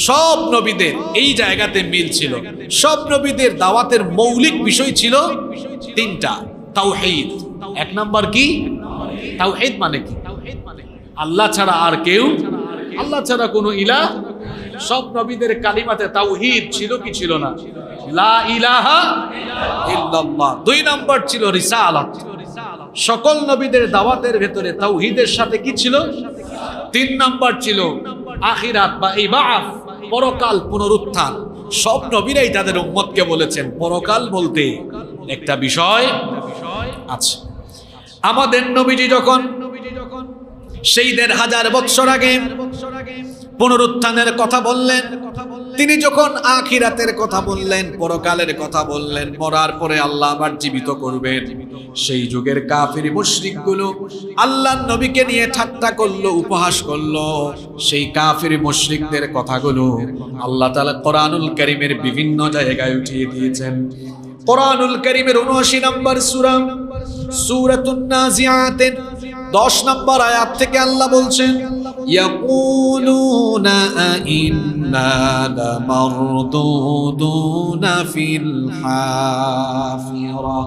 সব নবীদের এই জায়গাতে মিল ছিল। সব নবীদের দাওয়াতের মৌলিক বিষয় ছিল তিনটা। তাওহীদ, এক নাম্বার কি? তাওহীদ মানে কি? আল্লাহ ছাড়া আর কেউ, আল্লাহ ছাড়া কোনো ইলাহ। সব নবীদের কালিমাতে তাওহীদ ছিল কি ছিল না? লা ইলাহা ইল্লাল্লাহ। দুই নাম্বার ছিল রিসালাত। সকল নবীদের দাওয়াতের ভেতরে তাওহীদের সাথে কি ছিল? তিন নাম্বার ছিল আখিরাত বা ইবাআস, পরকাল, পুনরুত্থান। সব নবীরাই তাদের উম্মতকে বলেছেন পরকাল বলতে একটা বিষয় আছে। আমাদের নবীজি যখন সেই ১৫০০ বছর আগে পুনরুত্থানের কথা বললেন, তিনি যখন আখিরাতের কথা বললেন, পরকালের কথা বললেন, মরার পরে আল্লাহ আবার জীবিত করবেন, সেই যুগের কাফির মুশরিকগুলো আল্লাহর নবীকে নিয়ে ঠাট্টা করলো, উপহাস করলো। সেই কাফির মুশরিকদের কথাগুলো আল্লাহ তাআলা কোরআনুল কারীমের বিভিন্ন জায়গায় উঠিয়ে দিয়েছেন। কোরআনুল কারীমের ৭৯ নম্বর সূরা, সূরাতুন নাজিআতের ১০ নম্বর আয়াত থেকে আল্লাহ বলছেন, ইয়াকুলুনা আইন্না লামারদুদুনা ফিল হাফিরা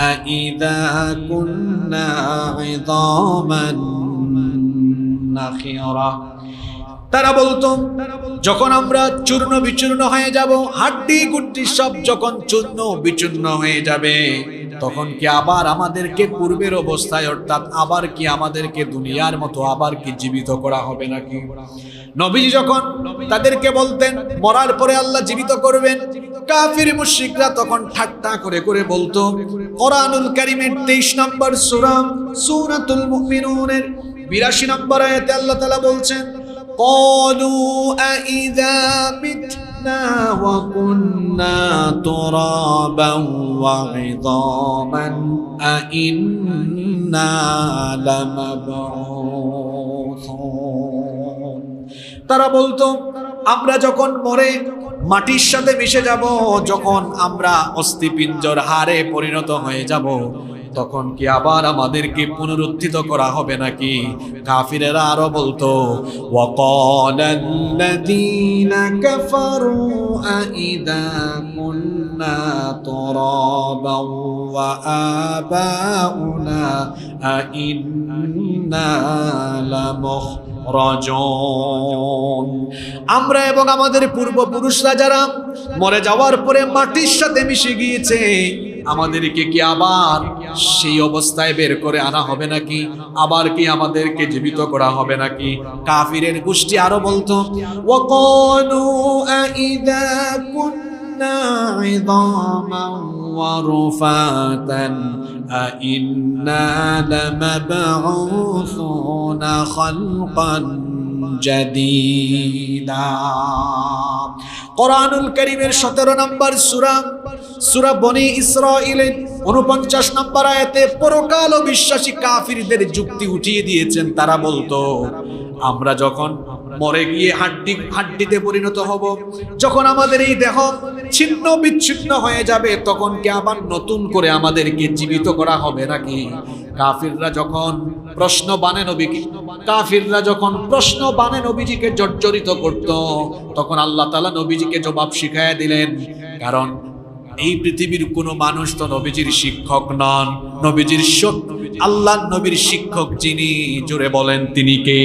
আইযা কুন্না ইযামান নাখিরা। তারা বলতো, যখন আমরা চূর্ণ বিচূর্ণ হয়ে যাব, হাড্ডি গুড্ডি সব যখন চূর্ণ বিচূর্ণ হয়ে যাবে, তখন কি আবার আমাদেরকে পূর্বের অবস্থায়, অর্থাৎ আবার কি আমাদেরকে দুনিয়ার মতো আবার কি জীবিত করা হবে নাকি? নবীজি যখন তাদেরকে বলতেন মরার পরে আল্লাহ জীবিত করবেন, কাফির মুশরিকরা তখন ঠাট্টা করে করে বলতো। কোরআনুল কারীমের 23 নম্বর সূরা সূরাতুল মুমিনুনের 82 নম্বর আয়াতে আল্লাহ তাআলা বলছেন, ক্বালু আইযা মিতনা ওয়া কুন্না তুরাবান ওয়া ইযামান আইন্না লামাবউসুন। তারা বলতো আমরা যখন মরে মাটির সাথে মিশে যাব, যখন আমরা অস্থিপিঞ্জর হাড়ে পরিণত হয়ে যাব, তখন কি আবার আমাদেরকে পুনরুত্থিত করা হবে নাকি? কাফিরেরা আরো বলতো, ওয়াকালাল্লাযীনা কাফারু আইযা কুন্না তুরাবান ওয়া আবাউনা আইন্না লামুখরাজুন। আমরা এবং আমাদের পূর্বপুরুষরা যারা মরে যাওয়ার পরে মাটির সাথে মিশে গিয়েছে, আমাদেরকে কি আবার সেই অবস্থায় বের করে আনা হবে নাকি? আবার কি আমাদেরকে জীবিত করা হবে নাকি? কাফিরের গোষ্ঠী আরো বলতো, ওয়াকালু আইযা কুন্না ইযামান ওয়া রুফাতান আইন্না লামাবউসুনা খালকান জাদীদা। কোরআনুল কারীমের 17 নম্বর সূরা বনি ইসরাঈলের 49 নম্বর আয়াতে পরকাল বিশ্বাসী কাফিরদের যুক্তি উঠিয়ে দিয়েছেন। তারা বলতো আমরা যখন মরে গিয়ে হাড্ডিতে পরিণত হব, যখন আমাদের এই দেহ ছিন্ন বিচ্ছিন্ন হয়ে যাবে, তখন কি আবার নতুন করে আমাদেরকে জীবিত করা হবে নাকি? কাফিররা যখন প্রশ্ন বানে নবীজিকে জর্জরিত করত, তখন আল্লাহ তাআলা নবীজিকে জবাব শিখায়া দিলেন। কারণ এই পৃথিবীর কোনো মানুষ তো নবীজির শিক্ষক নন। নবীজির আল্লাহ নবীর শিক্ষক যিনি, জোরে বলেন তিনি কে?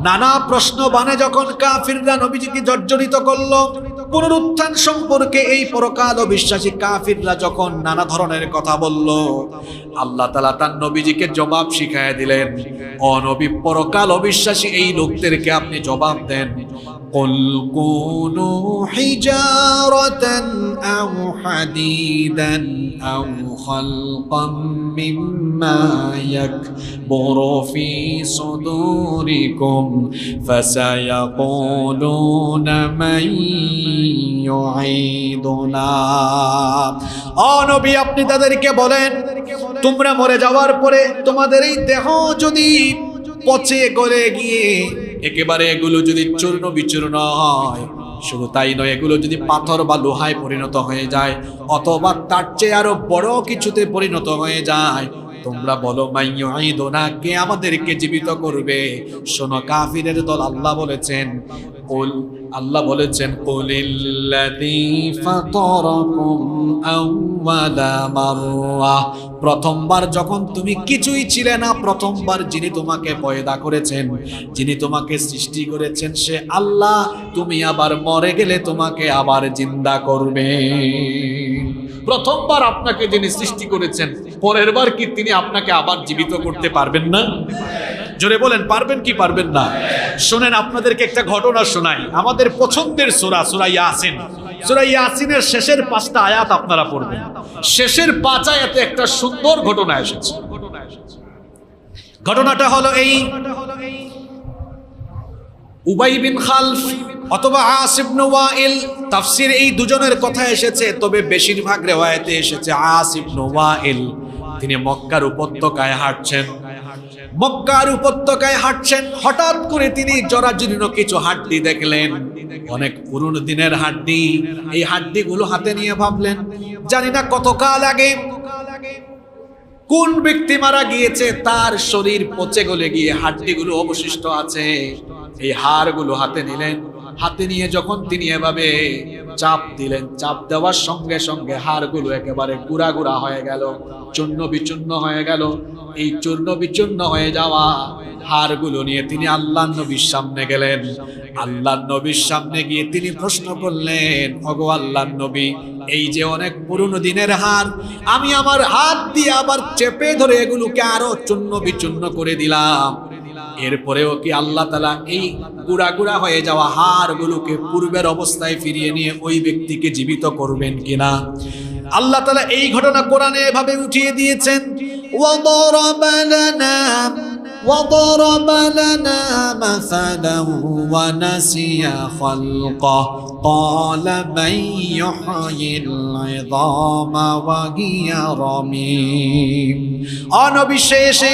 নানা প্রশ্ন বানে যখন কাফিররা নবীজিকে জর্জরিত করলো, পুনরুত্থান সম্পর্কে এই পরকাল বিশ্বাসী কাফিররা যখন নানা ধরনের কথা বলল, আল্লাহ তাআলা তার নবীজিকে জবাব শিখায়া দিলেন। ও নবী, পরকাল অবিশ্বাসী এই লোকদেরকে আপনি জবাব দেন, কুল কুনু হিজারাতান আও হাদিদান আও খালকাম মিম্মা ইয়াকবুরু ফি সুদুরিকুম ফাসায়াকুলুনা মান ইউঈদুনা। ও নবী, আপনি তাদেরকে বলেন, তোমরা মরে যাওয়ার পরে তোমাদের এই দেহ যদি পচে গলে গিয়ে একেবারে এগুলো যদি চূর্ণ বিচূর্ণ হয়, শুধু তাই নয়, এগুলো যদি পাথর বা লোহায় পরিণত হয়ে যায়, অথবা তার চেয়ে আরো বড় কিছুতে পরিণত হয়ে যায়, তোমরা বলো মান ইউঈদুনা, কে আমাদেরকে জীবিত করবে? শোনো কাফিরের দল, আল্লাহ বলেছেন কুলিল্লাযী ফাতারাকুম আউওয়ালা মাররা। প্রথমবার যখন তুমি কিছুই ছিলে না, প্রথমবার যিনি তোমাকে পয়দা করেছেন, যিনি তোমাকে সৃষ্টি করেছেন, সে আল্লাহ। তুমি আবার মরে গেলে তোমাকে আবার জিন্দা করবে। প্রথমবার আপনাকে যিনি সৃষ্টি করেছেন, পরের বার কি তিনি আপনাকে আবার জীবিত করতে পারবেন না? জোরে বলেন, পারবেন কি পারবেন না? শোনেন, আপনাদেরকে একটা ঘটনা শোনাই। আমাদের পছন্দের সূরা ইয়াসিন, সূরা ইয়াসিনের শেষের 5টা আয়াত আপনারা পড়বেন। শেষের 5 আয়াতে একটা সুন্দর ঘটনা এসেছে। ঘটনাটা হলো এই, উবাই বিন খালফ অথবা আস ইবনে ওয়াইল, তাফসীর এই দুজনের কথা এসেছে, তবে বেশিরভাগ রিওয়ায়াতে এসেছে আস ইবনে ওয়াইল। তিনি মক্কার উপত্যকায় হাঁটছেন। হঠাৎ করে তিনি জরাজীর্ণ কিছু হাড্ডি দেখলেন, অনেক পুরনো দিনের হাড্ডি। এই হাড্ডিগুলো হাতে নিয়ে ভাবলেন, জানি না কতকাল আগে কোন ব্যক্তি মারা গিয়েছে, তার শরীর পচে গলে গিয়ে হাড্ডিগুলো অবশিষ্ট আছে। এই হাড়গুলো হাতে নিলেন। হাতে নিয়ে যখন তিনি এভাবে চাপ দিলেন, চাপ দেওয়ার সঙ্গে সঙ্গে হাড়গুলো একেবারে গুড়া গুড়া হয়ে গেল, চূর্ণ বিচূর্ণ হয়ে গেল। এই চূর্ণ বিচূর্ণ হয়ে যাওয়া হাড়গুলো নিয়ে তিনি আল্লাহর নবীর সামনে গেলেন। আল্লাহর নবীর সামনে গিয়ে তিনি প্রশ্ন করলেন, ওগো আল্লাহর নবী, এই যে অনেক পুরনো দিনের হাড়, আমি আমার হাত দিয়ে আবার চেপে ধরে এগুলোকে আরো চূর্ণ বিচূর্ণ করে দিলাম, এরপরেও কি আল্লাহ তাআলা এই গুড়া গুড়া হয়ে যাওয়া হাড়গুলোকে পূর্বের অবস্থায় ফিরিয়ে নিয়ে ওই ব্যক্তিকে জীবিত করবেন কিনা? আল্লাহ তাআলা এই ঘটনা কোরআনে এভাবে উঠিয়ে দিয়েছেন, وضرب لنا مثلا ونسي خلقه قال من يحيي العظام وهي رميم। অনবিশেষে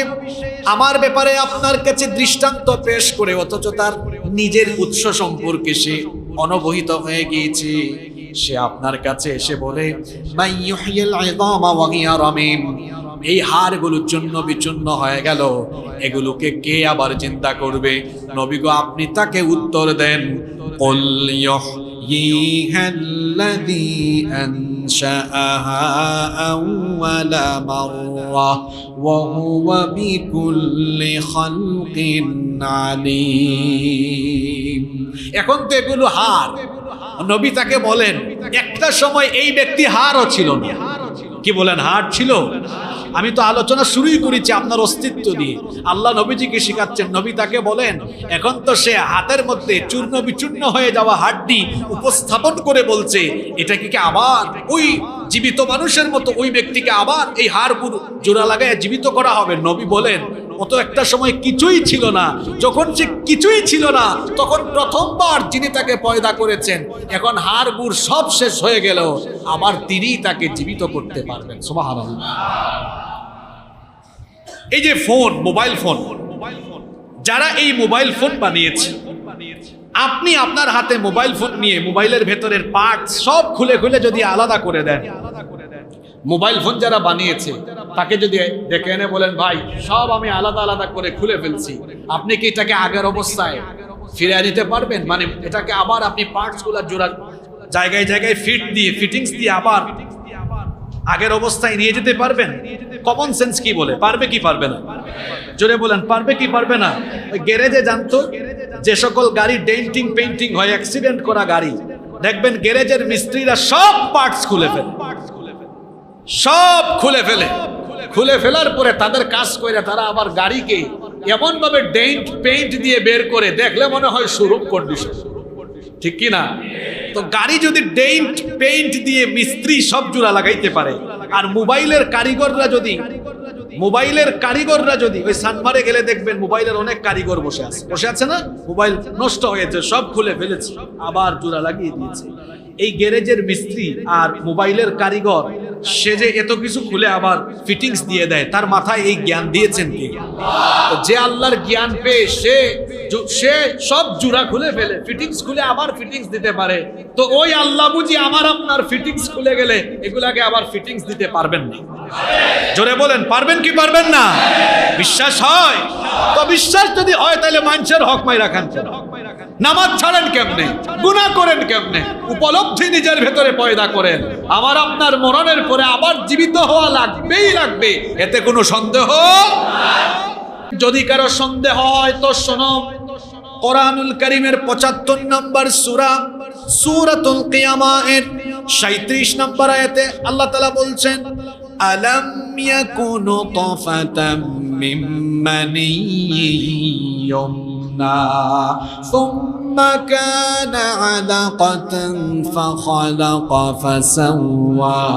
আমার ব্যাপারে আপনার কাছে দৃষ্টান্ত পেশ করে অথচ তার নিজের উৎস সম্পর্কে সে অনবহিত হয়ে গিয়েছে। সে আপনার কাছে এসে বলে, মান ইউহয়িল ইযামা ওয়া হিয়া রামীম, এই হাড়গুলো চূর্ণ বিচূর্ণ হয়ে গেল, এগুলোকে কে আবার চিন্তা করবে? নবী গো, আপনি তাকে উত্তর দেন, কুল ইউহয়িহাল্লাযী আনশাআহা আউওয়ালা মাররা ওয়া হুয়া বিকুল্লি খালকিন আলীম। এখন তো এগুলো হাড়। নবী তাকে বলেন, একটা সময় এই ব্যক্তি হাড়ও ছিল না। কি বলেন, হাড় ছিল? আমি তো আলোচনা শুরুই করেছি আপনার অস্তিত্ব দিয়ে। আল্লাহ নবীজিকে শিখাচ্ছেন, নবী তাকে বলেন, এখন তো সে হাতের মধ্যে চূর্ণ বিচূর্ণ হয়ে যাওয়া হাড়টি উপস্থাপন করে বলছে, এটা কি আবার ওই জীবিত মানুষের মতো ওই ব্যক্তিকে আবার এই হাড়গুলো জোড়া লাগায় জীবিত করা হবে? নবী বলেন, ও তো একটা সময় কিছুই ছিল না। যখন সে কিছুই ছিল না, তখন প্রথমবার যিনি তাকে পয়দা করেছেন, এখন হাড়গুড় সব শেষ হয়ে গেল, আবার তিনিই তাকে জীবিত করতে পারবেন। সুবহানাল্লাহ। এই যে ফোন, মোবাইল ফোন, যারা এই মোবাইল ফোন বানিয়েছে, আপনি আপনার হাতে মোবাইল ফোন নিয়ে মোবাইলের ভেতরের পার্ট সব খুলে খুলে যদি আলাদা করে দেন, মোবাইল ফোন যারা বানিয়েছে তাকে যদি ডেকে এনে বলেন, ভাই সব আমি আলাদা আলাদা করে খুলে ফেলছি, আপনি কি এটাকে আগের অবস্থায় ফিরে নিতে পারবেন? মানে এটাকে আবার আপনি পার্টস গুলা জোড়া জায়গায় জায়গায় ফিটিংস দিয়ে আবার আগের অবস্থায় নিয়ে যেতে পারবেন? কমন সেন্স কি বলে, পারবে কি পারবে না? জোরে বলেন, পারবে কি পারবে না? ওই গ্যারেজে জানতো, যে সকল গাড়ি ডেন্টিং পেইন্টিং হয়, অ্যাক্সিডেন্ট করা গাড়ি, দেখবেন গ্যারেজের মিস্ত্রিরা সব পার্টস খুলে ফেলে, সব খুলে ফেলার পরে তাদের কাজ করে তারা আবার গাড়িকে এমন ভাবে ডেন্ট পেইন্ট দিয়ে বের করে, দেখলে মনে হয় শোরুম কন্ডিশন, ঠিক কি না? তো গাড়ি যদি ডেন্ট পেইন্ট দিয়ে মিস্ত্রি সব জোড়া লাগাইতে পারে, আর মোবাইলের কারিগররা যদি ওই সানমারে গেলে দেখবেন মোবাইলের অনেক কারিগর বসে আছে না, মোবাইল নষ্ট হয়েছে সব খুলে ফেলেছে আবার জোড়া লাগিয়ে দিয়েছে। এই গ্যারেজের মিস্ত্রি আর মোবাইলের কারিগর, সে যে এত কিছু খুলে আবার ফিটিংস দিয়ে দেয়, তার মাথায় এই জ্ঞান দিয়েছেন কে? যে আল্লাহর জ্ঞান পেয়ে সে সব জোড়া খুলে ফেলে, ফিটিংস খুলে আবার ফিটিংস দিতে পারে, তো ওই আল্লাহ বুঝি আমার আপনার ফিটিংস খুলে গেলে এগুলাকে আবার ফিটিংস দিতে পারবেন না? জোরে বলেন, পারবেন কি পারবেন না? বিশ্বাস হয় তো? বিশ্বাস যদি হয় তাহলে মানুষের হক মাই রাখান, নামাজ ছাড়েন কেমনে, গুনাহ করেন কেমনে, উপলব্ধি নিজের ভেতরে পয়দা করেন, আমার আপনার মরণের পরে আবার জীবিত হওয়া লাগবেই লাগবে, এতে কোনো সন্দেহ। যদি কারো সন্দেহ হয় তো শোনো, কোরআনুল কারীমের ৭৫ নম্বর সূরা সূরাতুল কিয়ামা এর ৩৭ নম্বর আয়াতে আল্লাহ তাআলা বলছেন, আলাম ইয়াকুনু তাফাতাম মিন মানিয়্যিন ثم كان علقة فخلق فسوى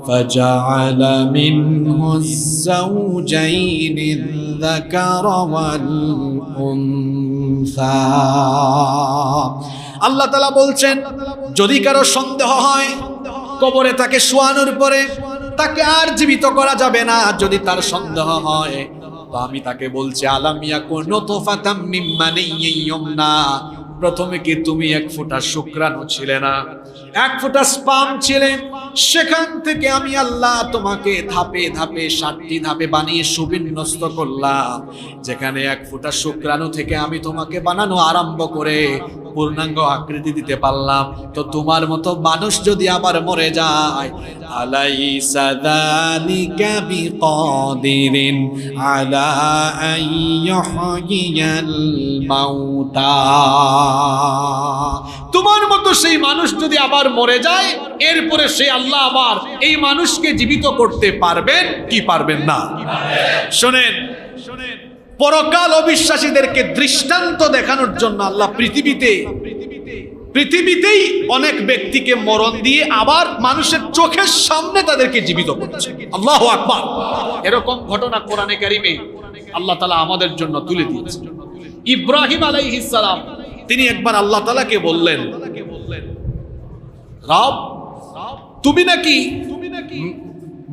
فجعل منه الزوجين الذكر والأنثى। আল্লাহ তাআলা বলছেন, যদি কারো সন্দেহ হয় কবরে তাকে শোয়ানোর পরে তাকে আর জীবিত করা যাবে না, যদি তার সন্দেহ হয় তো আমি তাকে বলছি, আলাম ইয়াকুনু নুতফাতাম মিন মানিয়্যিন, প্রথমে কি তুমি এক ফোঁটা শুক্রাণু ছিলে না, এক ফোঁটা স্পার্ম ছিলে, সেখান থেকে আমি আল্লাহ তোমাকে ধাপে ধাপে ৭টি ধাপে বানিয়ে সুবিন্যস্ত করলাম, যেখানে এক ফোঁটা শুক্রাণু থেকে আমি তোমাকে বানানো আরম্ভ করে পূর্ণাঙ্গ আকৃতি দিতে পারলাম, তো তোমার মতো মানুষ যদি আবার মরে যায়, আলাইসা যালিকা বিকাদিরিন আলা আন ইউহয়িয়াল মাউতা, তোমার মতো সেই মানুষ যদি আবার মরে যায়, এরপরে সে আল্লাহ আবার এই মানুষকে জীবিত করতে পারবেন কি পারবেন না? শোনেন, পরকাল অবিশ্বাসীদেরকে দৃষ্টান্ত দেখানোর জন্য আল্লাহ পৃথিবীতেই অনেক ব্যক্তিকে মরণ দিয়ে আবার মানুষের চোখের সামনে তাদেরকে জীবিত করছে। আল্লাহু আকবার। এরকম ঘটনা কোরআনে কারিমে আল্লাহ তাআলা আমাদের জন্য তুলে দিয়েছেন। ইব্রাহিম আলাইহিস সালাম তিনি একবার আল্লাহ তাআলাকে বললেন, রব, তুমি নাকি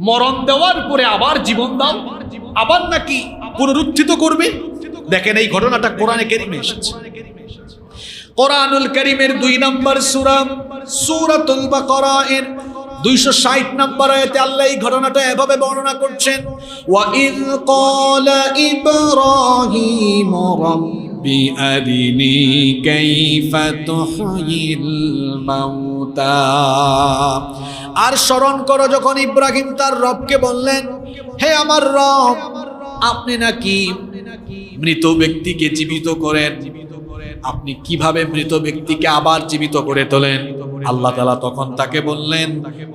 মরণ দেওয়ার পরে আবার জীবন দাও, আবার নাকি পুনরুত্থিত করবে। দেখেন এই ঘটনাটা কোরআনে কারিমে এসেছে। কোরআনুল কারীমের 2 নম্বর সূরা সূরাতুল বাকারা এর 260 নম্বর আয়াতে আল্লাহ এই ঘটনাটা এভাবে বর্ণনা করছেন, ওয়া ইয ক্বালা ইব্রাহিম রাব্বি আরিনি কাইফা তুহয়িল মাউতা। আর স্মরণ করো যখন ইব্রাহিম তার রবকে বললেন, হে আমার রব, আপনি নাকি মৃত ব্যক্তিকে জীবিত করেন, আপনি কিভাবে মৃত ব্যক্তিকে আবার জীবিত করে তোলেন? আল্লাহ তাআলা তখন তাকে বললেন,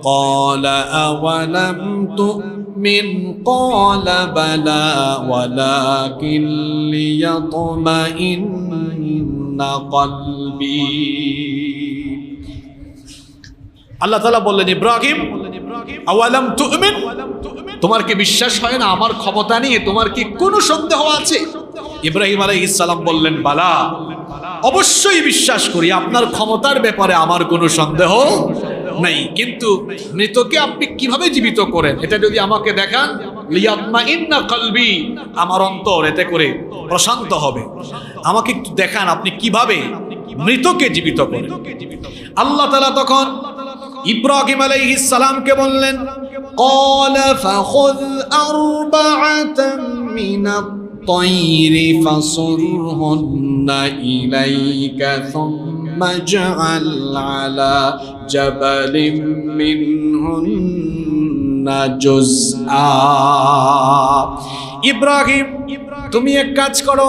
ক্বালা আওয়ালাম তুমিন ক্বালা বালা ওয়ালাকিন লিয়াতমাইন্না কলবি। আল্লাহ তাআলা বললেন, ইব্রাহিম, আওয়ালাম তুমিন, তোমার কি বিশ্বাস হয় না আমার ক্ষমতা নিয়ে? তোমার কি কোনো সন্দেহ আছে? ইব্রাহিম আলাইহিস সালাম বললেন, বালা, অবশ্যই বিশ্বাস করি, আপনার ক্ষমতার ব্যাপারে আমার কোনো সন্দেহ নাই, কিন্তু মৃতকে আপনি কিভাবে জীবিত করেন এটা যদি আমাকে দেখান, লিয়াতমাইন্না কলবি, আমার অন্তর এতে করে প্রশান্ত হবে। আমাকে একটু দেখান আপনি কিভাবে মৃতকে জীবিত করেন। আল্লাহ তাআলা তখন ইব্রাহিম আলাইহিস সালামকে বললেন, ক্বালা ফাখুয আরবাআতাম মিনাত الطير فصرهن إليك ثم اجعل على جبل منهن جزءا। ইব্রাহিম, তুমি এক কাজ করো,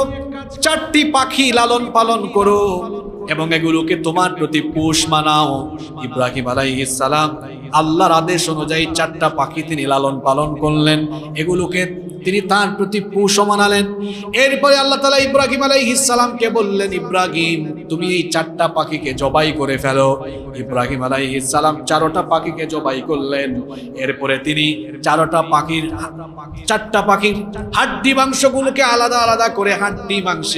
4টি পাখি লালন পালন করো এবং এগুলোকে তোমার প্রতি পোষ মানাও। ইব্রাহিম আলাইহিস সালাম আল্লাহর আদেশ অনুযায়ী 4টা পাখি তিনি লালন পালন করলেন, এগুলোকে তিনি তার প্রতি পোষ মানালেন। এরপরে আল্লাহ তাআলা ইব্রাহিম আলাইহিস সালামকে বললেন, ইব্রাহিম, তুমি এই 4টা পাখিকে জবাই করে ফেলো। ইব্রাহিম আলাইহিস সালাম 4টা পাখিকে জবাই করলেন। এরপরে তিনি 4টা পাখির হাড্ডি মাংসগুলোকে আলাদা আলাদা করে হাড্ডি মাংস,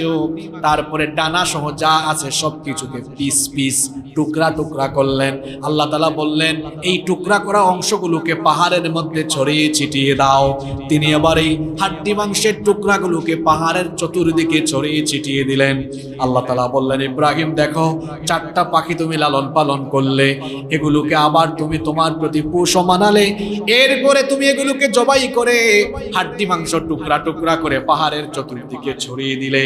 তারপরে ডানা সহ যা আছে সবকিছুকে পিস পিস টুকরা টুকরা করলেন। আল্লাহ তাআলা বললেন, এই টুকরা করা অংশগুলোকে পাহাড়ের মধ্যে ছড়িয়ে ছিটিয়ে দাও। তিনি আবার এই হাড্ডি মাংসের টুকরাগুলোকে পাহাড়ের চতুর্দিকে ছড়িয়ে ছিটিয়ে দিলেন। আল্লাহ তাআলা বললেন, ইব্রাহিম, দেখো, 4টা পাখি তুমি লালন পালন করলে, এগুলোকে আবার তুমি তোমার প্রতি পোষ মানালে, এরপরে তুমি এগুলোকে জবাই করে হাড্ডি মাংস টুকরা টুকরা করে পাহাড়ের চতুর্দিকে ছড়িয়ে দিলে।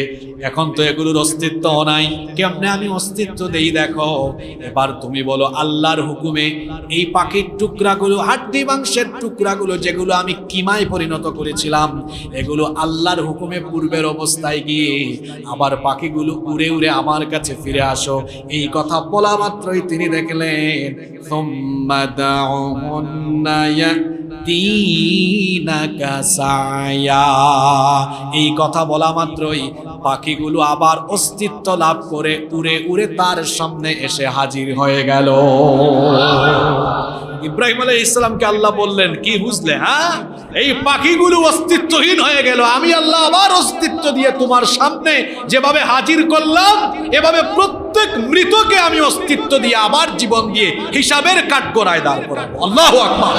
এখন তো এগুলোর অস্তিত্ব নাই, কেমনে আমি অস্তিত্ব দেই দেখো। এবার তুমি বলো, আল্লাহর হুকুমে এই পাখির টুকরাগুলো, হাড্ডি মাংসের টুকরাগুলো যেগুলো আমি কিমায় পরিণত করেছিলাম, এগুলো আল্লাহর হুকুমে পূর্বের অবস্থায় গিয়ে আবার পাখিগুলো উড়ে উড়ে আমার কাছে ফিরে আসো। এই কথা বলা মাত্রই তিনি দেখলেন, সুম্মা দাউহুন্না ইয়াতিনাকা সায়া, এই কথা বলা মাত্রই পাখিগুলো আবার অস্তিত্ব লাভ করে উড়ে উড়ে তার সামনে এসে হাজির হয়ে গেল। ইব্রাহিম আলাইহিস সালামকে আল্লাহ বললেন, কি বুঝলে? হ্যাঁ, এই পাখিগুলো অস্তিত্বহীন হয়ে গেল, আমি আল্লাহ আবার অস্তিত্ব দিয়ে তোমার সামনে যেভাবে হাজির করলাম, এভাবে প্রত্যেক মৃতকে আমি অস্তিত্ব দিয়ে আবার জীবন দিয়ে হিসাবের কাঠগড়ায় দাঁড় করাবো। আল্লাহু আকবার।